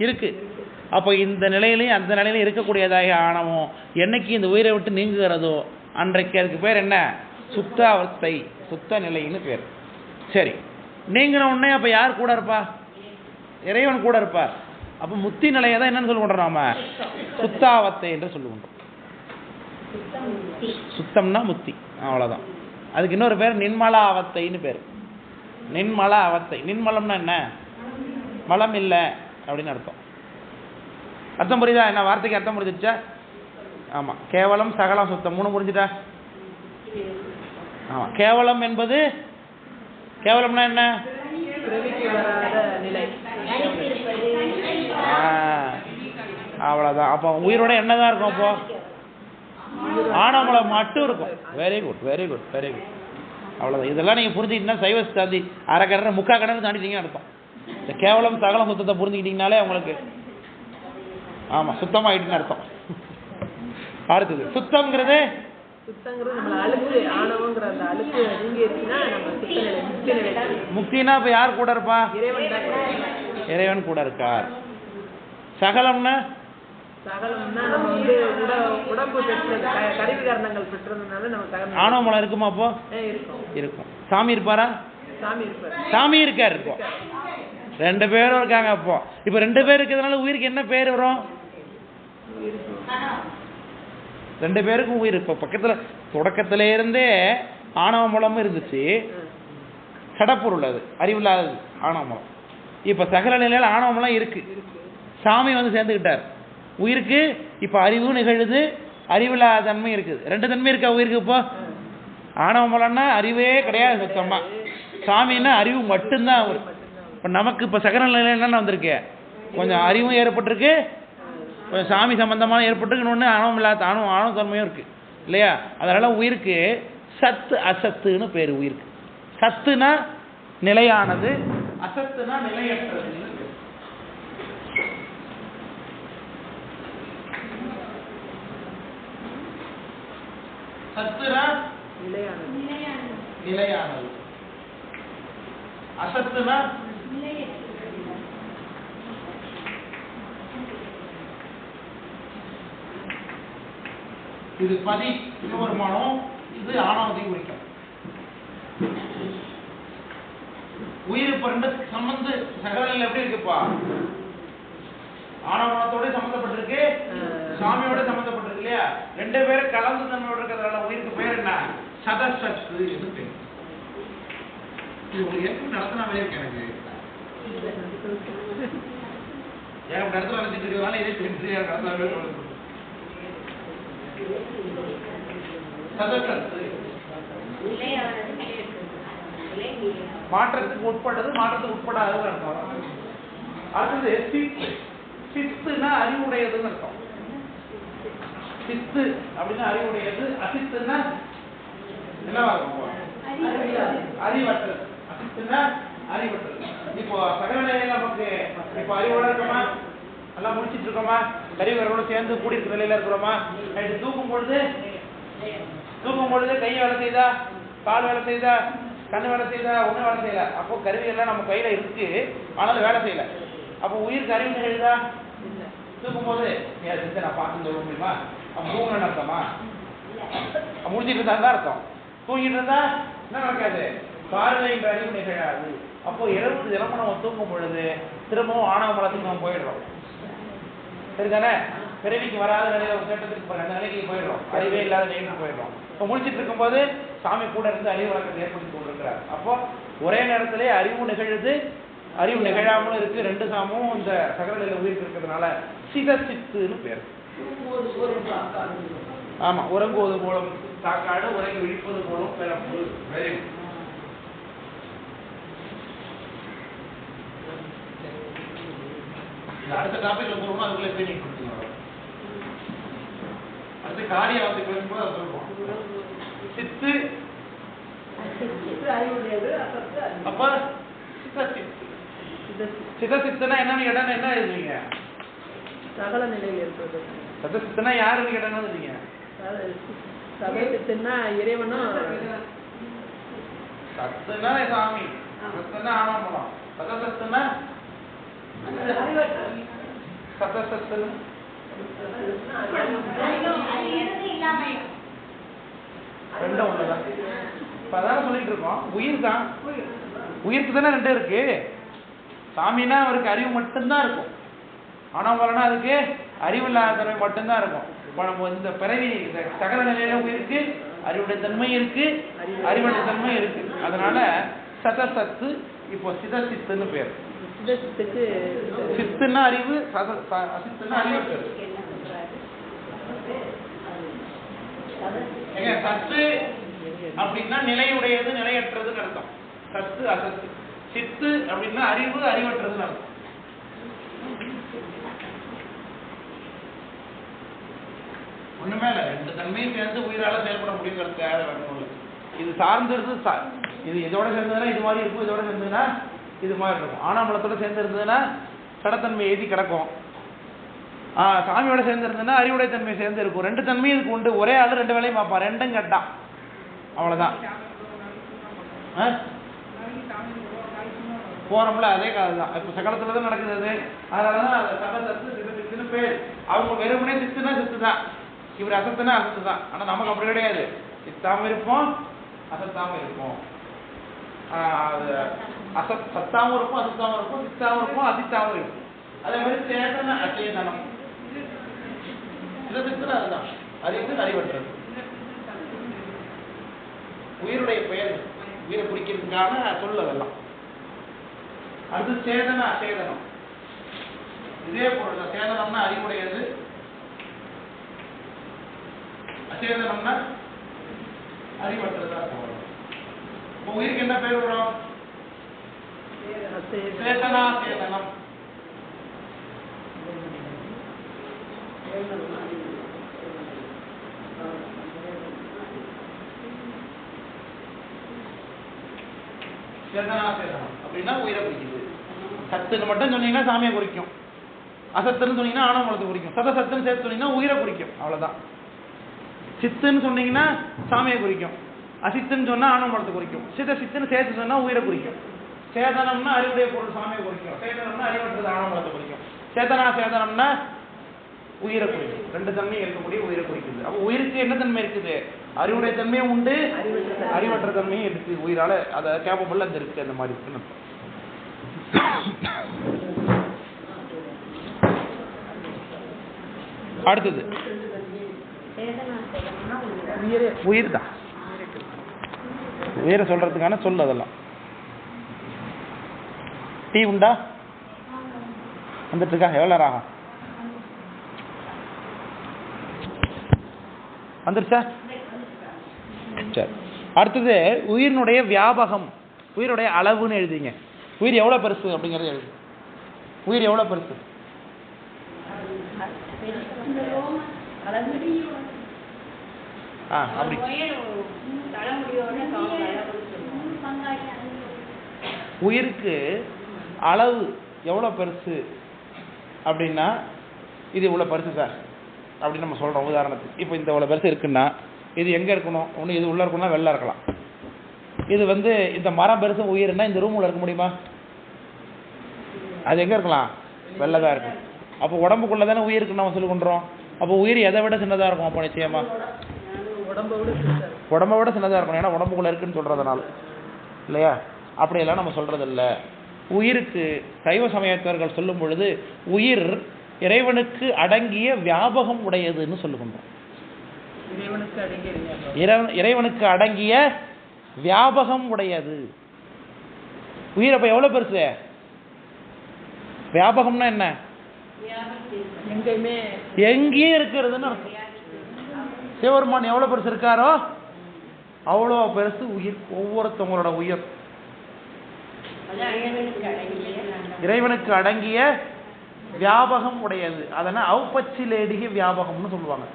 இருக்கு. அப்போ இந்த நிலையிலையும் அந்த நிலையிலையும் இருக்கக்கூடியதாக ஆணவம் என்னைக்கு இந்த உயிரை விட்டு நீங்குகிறதோ அன்றைக்கு அதுக்கு பேர் என்ன? சுத்த அவஸ்தை, சுத்த நிலைன்னு பேர். சரி, நீங்கிற உடனே அப்போ யார் கூட இருப்பா? இறைவன் கூட இருப்பார். அப்போ முத்தி நிலையை தான் என்னன்னு சொல்லுவோம் நாம? சுத்தாவத்தை என்று சொல்லுவோம். சுத்தம்னா முத்தி, அவ்வளோதான். அதுக்கு இன்னொரு பேர் நின்மலா அவத்தைன்னு பேர். நின்மலா அவத்தை. நின்மலம்னா என்ன? மலம் இல்லை அப்படின்னு அர்த்தம். அர்த்தம் புரியுதா? என்ன வார்த்தைக்கு அர்த்தம் புரிஞ்சிச்சா? ஆமாம். கேவலம், சகலம், சுத்தம், மூணு புரிஞ்சுட்டா? ஆமாம். கேவலம் என்பது, கேவலம்னா என்ன? அவ்வளோதான். அப்போ உயிரோட என்னதான் இருக்கும்? அப்போ ஆணவமலம் மட்டும் இருக்கும். Very good, very good, very good. அவ்வளோதான். இதெல்லாம் நீங்கள் புரிஞ்சுக்கிட்டீங்கன்னா சைவ சித்தாந்தி அரை கடனை முக்கா கடனை தாண்டிட்டீங்கன்னு அர்த்தம். இந்த கேவலம் சகலம் சுத்தத்தை புரிஞ்சுக்கிட்டீங்கனாலே உங்களுக்கு ஆமாம் சுத்தமாகிட்டுன்னு அர்த்தம். அடுத்தது சுத்தம்ங்கிறது சுத்தங்கிறது நம்மள அழுக்கு ஆணவங்கிற அந்த அழுக்கு நீங்கிருச்சுன்னா நம்ம சுத்த நிலை முக்தி நிலை. முக்தினா இப்ப யார் கூட இருப்பா? இறைவன் தான் கூட. இறைவன் கூட இருக்கார். சகலம்னா சகலம்னா நம்ம உடம்பு பெற்றது கருவி காரணங்கள் பெற்றதுனால நம்ம ஆணவமலம் இருக்குமா? அப்போ இருக்கும். சாமி இருப்பாரா? சாமி இருப்பார். சாமி இருக்கார். இப்போ 2 பேரும் இருக்காங்க. அப்போ இப்ப 2 பேர் இருக்கிறதுனால உயிருக்கு என்ன பேர் வரும்? 2 பேருக்கும் உயிர். இப்போ பக்கத்துல தொடக்கத்தில இருந்தே ஆணவ மூலமும் இருந்துச்சு, சடப்பொருள் அது அறிவில்லாதது ஆணவ மூலம். இப்ப சகல நிலையில ஆணவ மூலம் இருக்கு. சாமி வந்து சேர்ந்துக்கிட்டார் உயிருக்கு. இப்ப அறிவும் நிகழுது, அறிவில்லாத தன்மை இருக்குது. 2 தன்மை இருக்கா உயிருக்கு? இப்போ ஆணவ மூலம்னா அறிவே கிடையாது சுத்தமா, சாமின்னா அறிவு மட்டும்தான். இப்ப நமக்கு இப்ப சகல நிலையில என்னென்ன வந்திருக்கு? கொஞ்சம் அறிவும் ஏற்பட்டிருக்கு, கொஞ்சம் சாமி சம்பந்தமான ஏற்பட்டிருக்கு, இன்னொன்று ஆணவம் இல்லாத ஆணவ தன்மையும் இருக்கு இல்லையா? அதனால உயிருக்கு சத்து அசத்துன்னு பேர். உயிருக்கு சத்துனா நிலையானது, அசத்துனா நிலையற்றது. சத்துனா நிலையானது, அசத்துனா இது பதி சிவபெருமானம், இது ஆணவத்தை குறிக்கும். உயிர் இப்ப 2 சம்பந்து சகலையில் எப்படி இருக்குப்பா? ஆணவத்தோட சம்பந்தப்பட்டிருக்கு, சாமியோட சம்பந்தப்பட்டிருக்கு இல்லையா? 2 பேரும் கலந்து தன்மையோட இருக்கிறதுனால உயிருக்கு பேர் என்ன? சதசத்து என்று பேர். இது உங்களுக்கு எப்படி நடத்தினாவே இருக்கு. எனக்கு ஏன் இடத்துல நடத்திட்டு இருக்கிறதுனால இதே தெரிஞ்சு நடத்தாவே மாற்றத்துக்கு உட்பட்டது, மாற்றத்துக்கு உட்படாதது அர்த்தம். அடுத்தது சித்துனா அறிவுடையதுன்னு அர்த்தம். சித்து அப்படின்னா அறிவுடையது, அசித்துன்னா என்னவா இருக்கும்? அறிவற்றது. அசித்துன்னா அறிவற்றது. இப்போ சகல நிலையில நமக்கு இப்போ அறிவோட இருக்கோமா? நல்லா முடிச்சிட்டு இருக்கோமா? கருவிகளோட சேர்ந்து கூடி இருக்கிற நிலையில இருக்கிறோமா? நைட்டு தூக்கும் பொழுது கை வேலை செய்தா, கால் வேலை செய்தா, கண்ணு வேலை செய்தா, ஒன்றும் வேலை செய்யல. அப்போ கருவிகள்லாம் நம்ம கையில இருக்கு, ஆனாலும் வேலை செய்யல. அப்போ உயிருக்கு அறிவு நிகழ்தா? தூக்கும் போது நான் பார்த்து சொல்ல முடியுமா? அப்ப தூங்கணும்னு அர்த்தமா? முடிச்சிட்டு இருந்தா தான் அர்த்தம். தூங்கிட்டு இருந்தா என்ன நடக்காது? பார்வைன்ற அறிவு நிகழாது. அப்போ இரவு தினமும் நம்ம தூங்கும் பொழுது திரும்பவும் ஆணவ மலத்துக்கு நம்ம போயிடுறோம். சரிதானே? பிறவிக்கு வராத நிலையில ஒரு கேட்டத்துக்கு அந்த நிலைக்கு போயிடுறோம், அறிவே இல்லாத நிலைக்கு போயிடுறோம். இப்போ முடிச்சிட்டு இருக்கும்போது சாமி கூட இருந்து அறிவு வழக்கத்தை ஏற்படுத்தி கொண்டிருக்கிறார். அப்போ ஒரே நேரத்திலே அறிவு நிகழுது, அறிவு நிகழாமலும் இருக்கு. 2 சாமும் இந்த சகல நிலையில உயிருக்கு இருக்கிறதுனால சிதசித்துன்னு பேர். ஆமா, உறங்குவது மூலம் சாக்காடு, உறங்கி விழிப்பது மூலம் பிறப்பு. Very good. அடுத்த டாபிக்ல போறோம்னா அதுக்குள்ள பேசி கொடுத்துருவோம். அடுத்த காரியவாசி பேசும்போது அதை சொல்லுவோம். சித்து அப்ப சிதசித்துனா என்னன்னு கேட்டா என்ன எழுதுவீங்க? சகல நிலையில் இருக்கிறது. சதசித்துனா யாருன்னு கேட்டா என்ன எழுதுவீங்க? சதசித்துனா இறைவனும், சத்துனா சாமி, சத்துனா ஆணவமலம், சதசத்துனா சதசத்து. ரெண்டும் ஒண்ணுதான். இப்ப அதான் சொல்லிட்டு இருக்கோம். உயிர் தான், உயிருக்கு தானே 2 இருக்கு. சாமினா அவருக்கு அறிவு மட்டும்தான் இருக்கும், ஆணவமலம்னா அதுக்கு அறிவு இல்லாத தன்மை மட்டும்தான் இருக்கும். இப்போ நம்ம இந்த பிறவி இந்த சகல நிலையில உயிருக்கு அறிவுடைய தன்மை இருக்கு, அறிவுடைய தன்மை இருக்கு. அதனால சதசத்து. இப்போ சிதசித்துன்னு பேர். சித்துன்னா அறிவு, அசித்துன்னா அறிவு. சத்து அப்படின்னா நிலையுடையது, நிலையற்றதுன்னு அர்த்தம். சத்து அசத்து. சித்து அப்படின்னா அறிவு, அறிவற்றதுன்னு அர்த்தம். ஒண்ணுமே இல்லை, 2 தன்மையும் சேர்ந்து உயிரால செயல்பட முடியுங்கிறது. இது சார்ந்திருந்து இது இதோட சேர்ந்ததுன்னா இது மாதிரி இருக்கும், இதோட சேர்ந்ததுன்னா இது மாதிரி இருக்கும். ஆணவமலத்தோட சேர்ந்து இருந்ததுன்னா கடத்தன்மை எழுதி கிடக்கும். சாமியோட சேர்ந்துருந்ததுன்னா அறிவுடை தன்மை சேர்ந்து இருக்கும். ரெண்டு தன்மையும் இதுக்கு உண்டு. ஒரே ஆள் ரெண்டு வேலையும் பார்ப்பான், ரெண்டும் கட்டான், அவ்வளோதான். போறோம்ல அதே காது தான். இப்போ சகலத்துல தான் நடக்குது அது. அதனாலதான் அது சகலத்து சித்துன்னு பேர். அவங்க வெறுமனே சித்துனா சித்து தான், இவர் அசத்துனா அசத்து தான். ஆனா நமக்கு அப்படி கிடையாது. சித்தாம இருப்போம், அசத்தாம இருப்போம். சத்தாம இருக்கும், அசத்தாம இருக்கும், சித்தாம இருக்கும், அதித்தாம இருக்கும். அதே மாதிரி சேதன அச்சேதனம் சிலத்துக்கு அதுதான். அது அறிவற்றது உயிருடைய பெயர், உயிரை குறிக்கிறதுக்கான சொல் அதெல்லாம். அது சேதன அசேதனம் இதே பொருள். சேதனம்னா அறிவுடையது, அசேதனம்னா அறிவற்றதா போகணும். இப்போ உயிருக்கு என்ன பேர் வரும்? சேதனா சேதனம். சேதனா சேதனம் அப்படின்னா உயிரை குறிக்குது. சத்துன்னு மட்டும் சொன்னீங்கன்னா சாமியை குறிக்கும், அசத்துன்னு சொன்னீங்கன்னா ஆணவமலத்தை குறிக்கும், சத்துன்னு சேர்த்து சொன்னீங்கன்னா உயிரை குறிக்கும், அவ்வளவுதான். சித்துன்னு சொன்னீங்கன்னா சாமியை குறிக்கும், அசித்துன்னு சொன்னா ஆணவமலத்தை குறிக்கும், சித்துன்னு சேர்த்து சொன்னா உயிரை குறிக்கும். சேதனம்னா அறிவுடைய பொருள் சாமியை குறிக்கும், சேதனம்னா அறிவற்றது ஆணவமலத்தை குறிக்கும். சேதனா சேதனம்னா உயிரை குறிக்கும். ரெண்டு தன்மையும் இருக்கக்கூடிய உயிரை குறிக்குது. அப்போ உயிருக்கு என்ன தன்மை இருக்குது? அறிவுடைய தன்மையும் உண்டு, அறிவற்ற தன்மையும் இருக்கு. உயிரால அதை கேப்பபிள் அந்த இருக்கு, அந்த மாதிரி இருக்குன்னு. அடுத்தது உயிர் தான். உயிரை சொல்றதுக்கான சொல் அதெல்லாம். டீ உண்டா? வந்துட்டு இருக்கா? எவ்வளோ ராகம் வந்துருச்சா? சரி. அடுத்தது உயிரினுடைய வியாபகம், உயிருடைய அளவுன்னு எழுதிங்க. உயிர் எவ்வளோ பெருசு அப்படிங்கிறது எழுது. உயிர் எவ்வளோ பெருசு? அப்படி உயிருக்கு அளவு எவ்வளோ பெருசு அப்படின்னா, இது இவ்வளோ பெருசு சார் அப்படின்னு நம்ம சொல்கிறோம். உதாரணத்துக்கு இப்போ இந்த இவ்வளோ பெருசு இருக்குன்னா இது எங்கே இருக்கணும்? ஒன்று இது உள்ளே இருக்கணும்னா வெளில இருக்கலாம். இது இந்த மரம் பெருசு உயிர்னா இந்த ரூம் உள்ள இருக்க முடியுமா? அது எங்கே இருக்கலாம்? வெளில தான் இருக்கும். அப்போ உடம்புக்குள்ளே தானே உயிர் இருக்குன்னு நம்ம சொல்லி கொண்டுறோம். அப்போ உயிர் எதை விட சின்னதாக இருக்கும்? அப்போ நிச்சயமா உடம்பை விட சின்னதாக இருக்கணும். ஏன்னா உடம்புக்குள்ளே இருக்குன்னு சொல்கிறதுனால இல்லையா? அப்படியெல்லாம் நம்ம சொல்கிறது இல்லை. உயிருக்கு சைவ சமயத்தவர்கள் சொல்லும் பொழுது உயிர் இறைவனுக்கு அடங்கிய வியாபகம் உடையதுன்னு சொல்லுகின்றோம். இறைவனுக்கு அடங்கிய வியாபகம் உடையது உயிர். அப்ப எவ்வளவு பெருசு? வியாபகம்னா என்ன? எங்கேயும் இருக்கிறதுன்னு அர்த்தம். சிவபெருமான் எவ்வளவு பெருசு இருக்காரோ அவ்வளோ பெருசு உயிர். ஒவ்வொருத்தவங்களோட உயிர் இறைவனுக்கு அடங்கிய வியாபகம் உடையது. அதனால் ஔபச்சிலேடிக வியாபகம்னு சொல்லுவாங்க.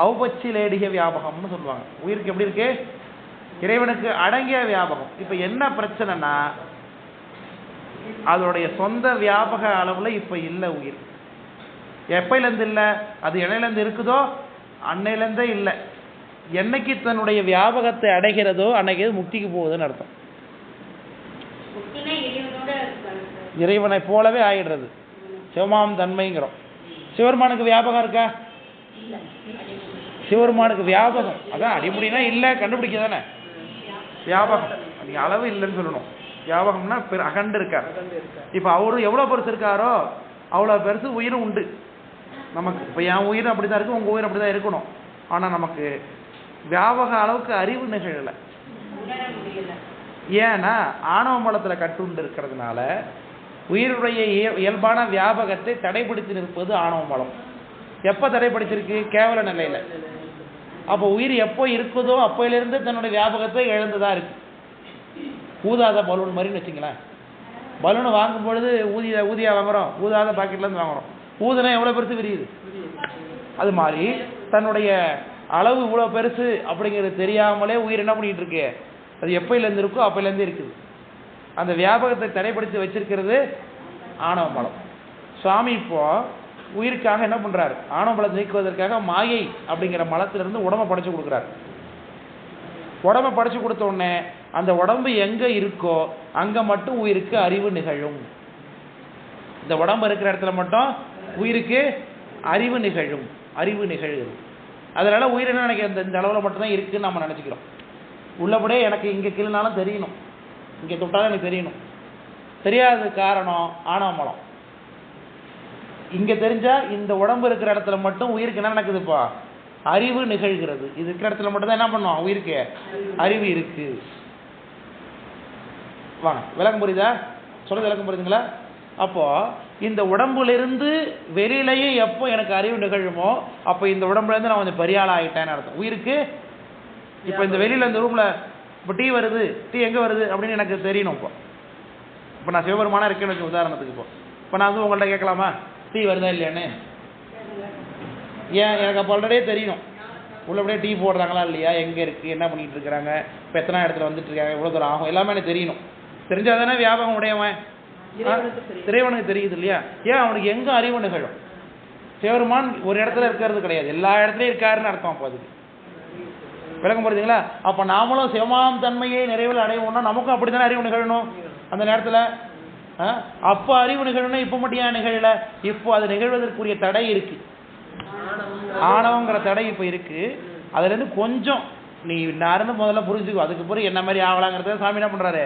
ஔபச்சிலேடிக வியாபகம்னு சொல்லுவாங்க. உயிருக்கு எப்படி இருக்கு? இறைவனுக்கு அடங்கிய வியாபகம். இப்போ என்ன பிரச்சனைனா, அதோடைய சொந்த வியாபக அளவுல இப்ப இல்லை உயிர். எப்பையிலேருந்து இல்லை? அது என்னையிலேருந்து இருக்குதோ அன்னையிலேருந்தே இல்லை. என்னைக்கு தன்னுடைய வியாபகத்தை அடைகிறதோ அன்னைக்கு முக்திக்கு போகுதுன்னு அர்த்தம். இறைவனை போலவே ஆயிடுறது சிவமாம் தன்மைங்கிறோம். சிவருமானுக்கு வியாபகம் இருக்கா? சிவருமானுக்கு வியாபகம் அதான் அடிமுடினா இல்லை, கண்டுபிடிக்க தானே வியாபகம். நீங்க அளவு இல்லைன்னு சொல்லணும். வியாபகம்னா அகண்டு இருக்கார். இப்ப அவரு எவ்வளவு பெருசு இருக்காரோ அவ்வளவு பெருசு உயிரும் உண்டு நமக்கு. இப்ப என் உயிரும் அப்படிதான் இருக்கு, உங்க உயிர் அப்படிதான் இருக்கணும். ஆனா நமக்கு வியாபக அளவுக்கு அறிவு நிகழலை. ஏன்னா ஆணவ மலத்துல கட்டுண்டு இருக்கிறதுனால உயிருடைய இயல்பான வியாபகத்தை தடைப்படுத்தி நிற்பது ஆணவ மலம். எப்ப தடைப்படுத்திருக்கு? கேவல நிலையில. அப்போ உயிர் எப்போ இருக்குதோ அப்போயிலிருந்து தன்னுடைய வியாபகத்தை இழந்துதான் இருக்கு. ஊதாத பலூன் மாதிரின்னு வச்சுங்களேன். பலூனை வாங்கும் பொழுது ஊதியா வாங்குறோம், ஊதாத பாக்கெட்ல இருந்து வாங்குறோம். ஊதுனா எவ்வளவு பெருசு விரியுது. அது மாதிரி தன்னுடைய அளவு இவ்வளவு பெருசு அப்படிங்கிறது தெரியாமலே உயிர் என்ன பண்ணிட்டு இருக்கு? அது எப்பையிலேருந்து இருக்கோ அப்பையிலேருந்து இருக்குது. அந்த வியாபகத்தை தடைப்படுத்தி வச்சிருக்கிறது ஆணவ மலம். சுவாமி இப்போ உயிருக்காக என்ன பண்றாரு, ஆணவ பலத்தை நீக்குவதற்காக மாயை அப்படிங்கிற மலத்திலிருந்து உடம்பை படைச்சு கொடுக்குறாரு. உடம்பை படைச்சு கொடுத்த உடனே அந்த உடம்பு எங்க இருக்கோ அங்க மட்டும் உயிருக்கு அறிவு நிகழும். இந்த உடம்பு இருக்கிற இடத்துல மட்டும் உயிருக்கு அறிவு நிகழும், அறிவு நிகழுது. அதனால உயிர் என்ன நினைக்க இந்த அளவுல மட்டும்தான் இருக்குன்னு நம்ம நினைச்சுக்கிறோம். உள்ளபடியே எனக்கு இங்க கீழ்னாலும் தெரியணும், இங்க தொட்டாலும் எனக்கு தெரியணும். தெரியாத காரணம் ஆணவ மலம். இங்க தெரிஞ்சா இந்த உடம்பு இருக்கிற இடத்துல மட்டும் உயிருக்கு என்ன நடக்குதுப்பா, அறிவு நிகழ்கிறது. இது இருக்கிற இடத்துல மட்டும் தான் என்ன பண்ணுவோம், உயிருக்கு அறிவு இருக்கு. வாங்க விளக்கம் புரியுதா, சொல்றது விளக்கம் புரியுதுங்களா? அப்போ இந்த உடம்புலிருந்து வெளியிலேயே எப்போ எனக்கு அறிவு நிகழுமோ அப்போ இந்த உடம்புல இருந்து நான் கொஞ்சம் பெரிய ஆள் ஆகிட்டேன்னு அர்த்தம். உயிருக்கு இப்போ இந்த வெளியில இந்த ரூம்ல இப்போ டீ வருது, டீ எங்க வருது அப்படின்னு எனக்கு தெரியணும். இப்போ நான் சிவபெருமானா இருக்கேன்னு வச்சு உதாரணத்துக்கு இப்போ நான் வந்து உங்கள்கிட்ட கேட்கலாமா டீ வருதா இல்லையான்னு? ஏன் எனக்கு அப்போ ஆல்ரெடியே தெரியணும் உள்ளபடியே டீ போடுறாங்களா இல்லையா, எங்கே இருக்குது, என்ன பண்ணிகிட்டு இருக்கிறாங்க, இப்போ எத்தனை இடத்துல வந்துட்டு இருக்காங்க, எவ்வளோ தூரம் ஆகும், எல்லாமே எனக்கு தெரியணும். தெரிஞ்சால் தானே வியாபகம் உடையவன், இறைவனுக்கு தெரியுது இல்லையா? ஏன் அவனுக்கு எங்கே அறிவு நிகழும்? சிவபெருமான் ஒரு இடத்துல இருக்கிறது கிடையாது, எல்லா இடத்துலையும் இருக்காருன்னு அர்த்தம். அப்போ அதுக்கு விளக்கம் புரியுதுங்களா? அப்போ நாமளும் சிவமாம் தன்மையை நிறைவில் அடைவோம்னா நமக்கும் அப்படி தானே அறிவு நிகழணும் அந்த நேரத்தில். அப்போ அறிவு நிகழணும், இப்போ மட்டும் ஏன் நிகழல? இப்போ அது நிகழ்வதற்குரிய தடை இருக்கு, ஆணவங்கிற தடை இப்போ இருக்கு. அதுலேருந்து கொஞ்சம் நீ நார்ந்து முதல்ல புரிஞ்சுக்கோ, அதுக்கு பிறகு என்ன மாதிரி ஆகலாங்கிறத சாமி என்ன பண்ணுறாரு,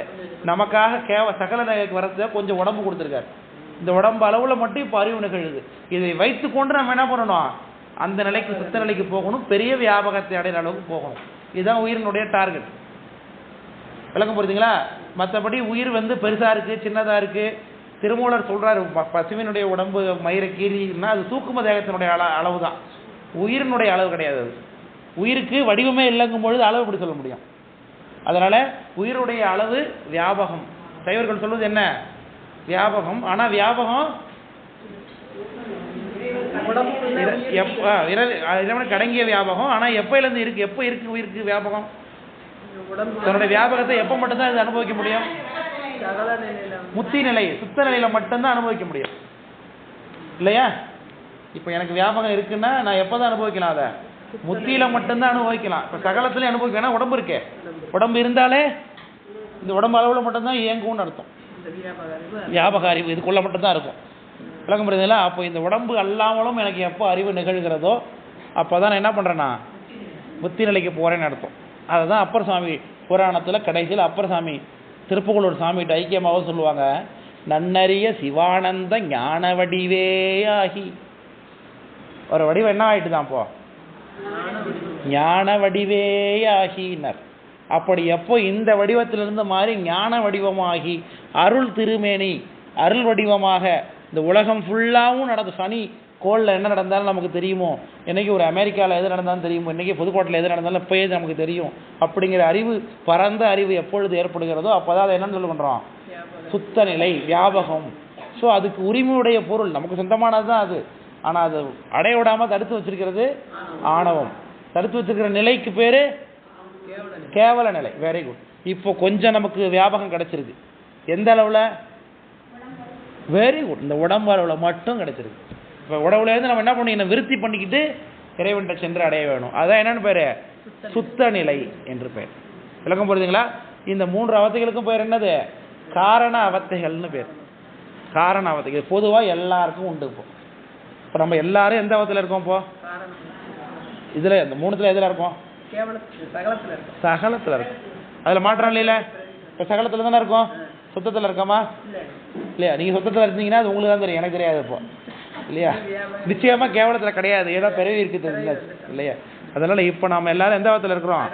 நமக்காக சகல நிலைக்கு வரத கொஞ்சம் உடம்பு கொடுத்துருக்காரு. இந்த உடம்பு அளவில் மட்டும் இப்போ அறிவு நிகழுது. இதை வைத்து கொண்டு நம்ம என்ன பண்ணணும், அந்த நிலைக்கு சுத்த நிலைக்கு போகணும், பெரிய வியாபகத்தை அடைகிற அளவுக்கு போகணும். இதுதான் உயிரினுடைய டார்கெட். விளக்கம் புரியுதுங்களா? மற்றபடி உயிர் வந்து பெருசாக இருக்குது சின்னதாக இருக்குது. திருமூலர் சொல்கிறார், பசுவினுடைய உடம்பு மயிரை கீறினா அது சூக்கும தேகத்தினுடைய அளவு தான், உயிரினுடைய அளவு கிடையாது. அது உயிருக்கு வடிவமே இல்லைங்கும் பொழுது அளவு எப்படி சொல்ல முடியும்? அதனால் உயிருடைய அளவு வியாபகம். சைவர்கள் சொல்வது என்ன, வியாபகம். ஆனால் வியாபகம் இறைவனுக்கு அடங்கிய வியாபகம். ஆனால் எப்போலேருந்து இருக்குது, எப்போ இருக்குது உயிருக்கு வியாபகம்? தன்னுடைய வியாபகத்தை எப்போ மட்டும்தான் இது அனுபவிக்க முடியும்? முத்தி நிலை, சுத்த நிலையில மட்டும்தான் அனுபவிக்க முடியும் இல்லையா? இப்போ எனக்கு வியாபகம் இருக்குன்னா நான் எப்போதான் அனுபவிக்கலாம்? அதை முத்தியில மட்டும்தான் அனுபவிக்கலாம். இப்போ சகலத்திலையும் அனுபவிக்கணும். உடம்பு இருக்கே, உடம்பு இருந்தாலே இந்த உடம்பு அளவில் மட்டும்தான் இயங்கும்னு அர்த்தம். வியாபக அறிவு இதுக்குள்ள மட்டும்தான் இருக்கும். விளக்கம் புரியுதுங்களா? அப்போ இந்த உடம்பு அல்லாமலும் எனக்கு எப்போ அறிவு நிகழ்கிறதோ அப்போதான் நான் என்ன பண்ணுறேன்னா முத்தி நிலைக்கு போகிறேன்னு அர்த்தம். அதை தான் அப்பர் சாமி புராணத்தில் கடைசியில் அப்பர் சாமி திருப்புகலூர் சாமிகிட்ட ஐக்கியமாக சொல்லுவாங்க, நன்னறிய சிவானந்த ஞான வடிவேயாகி. ஒரு வடிவம் என்ன ஆகிட்டு தான் இப்போ ஞான வடிவேயாகினர். அப்படி எப்போ இந்த வடிவத்திலிருந்து மாறி ஞான வடிவமாகி அருள் திருமேனி அருள் வடிவமாக இந்த உலகம் ஃபுல்லாகவும் நடந்து, சனி கோளில் என்ன நடந்தாலும் நமக்கு தெரியுமோ, இன்றைக்கி ஒரு அமெரிக்காவில் எது நடந்தாலும் தெரியுமோ, இன்றைக்கி புதுக்கோட்டையில் எது நடந்தாலும் இப்போயே நமக்கு தெரியும். அப்படிங்கிற அறிவு, பரந்த அறிவு எப்பொழுது ஏற்படுகிறதோ அப்போ தான் அதை என்னன்னு சொல்ல பண்ணுறோம், சுத்த நிலை, வியாபகம். ஸோ அதுக்கு உரிமையுடைய பொருள் நமக்கு சொந்தமானது தான் அது. ஆனால் அது அடைய விடாமல் தடுத்து வச்சிருக்கிறது ஆணவம். தடுத்து வச்சிருக்கிற நிலைக்கு பேர் கேவல நிலை. Very good. இப்போ கொஞ்சம் நமக்கு வியாபகம் கிடைச்சிருக்கு. எந்த அளவில்? Very good. இந்த உடம்பு அளவில் மட்டும் கிடைச்சிருக்கு. இப்போ உடவுலேருந்து நம்ம என்ன பண்ணிக்கணும், விருத்தி பண்ணிக்கிட்டு இறைவன்கிட்ட சென்று அடைய வேணும். அதான் என்னென்னு பேர், சுத்த நிலை என்று பேர். விளக்கம் புரியுதுங்களா? இந்த 3 அவத்தைகளுக்கும் பேர் என்னது, காரண அவத்தைகள்னு பேர். காரண அவத்தைகள் பொதுவாக எல்லாருக்கும் உண்டு. இப்போ நம்ம எல்லாரும் எந்த அவத்தில் இருக்கோம்? இப்போ இதில் இந்த 3த்தில் எதில் இருக்கோம்? சகலத்தில் இருக்கும். அதில் மாற்றம் இல்லையில? இப்போ சகலத்தில் தானே இருக்கும், சுத்தத்தில் இருக்கோமா இல்லையா? நீங்கள் சுத்தத்தில் இருந்தீங்கன்னா அது உங்களுக்கு தான் தெரியும், எனக்கு தெரியாது இப்போ இல்லையா? நிச்சயமாக கேவலத்தில் கிடையாது, ஏதோ பிறவி இருக்குது தெரிஞ்சாச்சு இல்லையா? அதனால் இப்போ நம்ம எல்லாரும் எந்த அவத்தில் இருக்கிறோம்?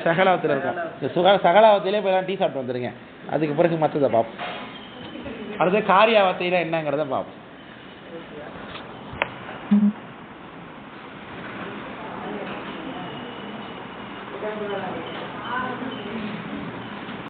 சகலாவத்தில் இருக்கோம். இந்த சகலாவத்திலே இப்போ எல்லாம் டீ சாப்பிட்டு வந்துடுங்க. அதுக்கு பிறகு மற்றதை பார்ப்போம். அடுத்து காரியாவத்தையில் என்னங்கிறத பார்ப்போம்.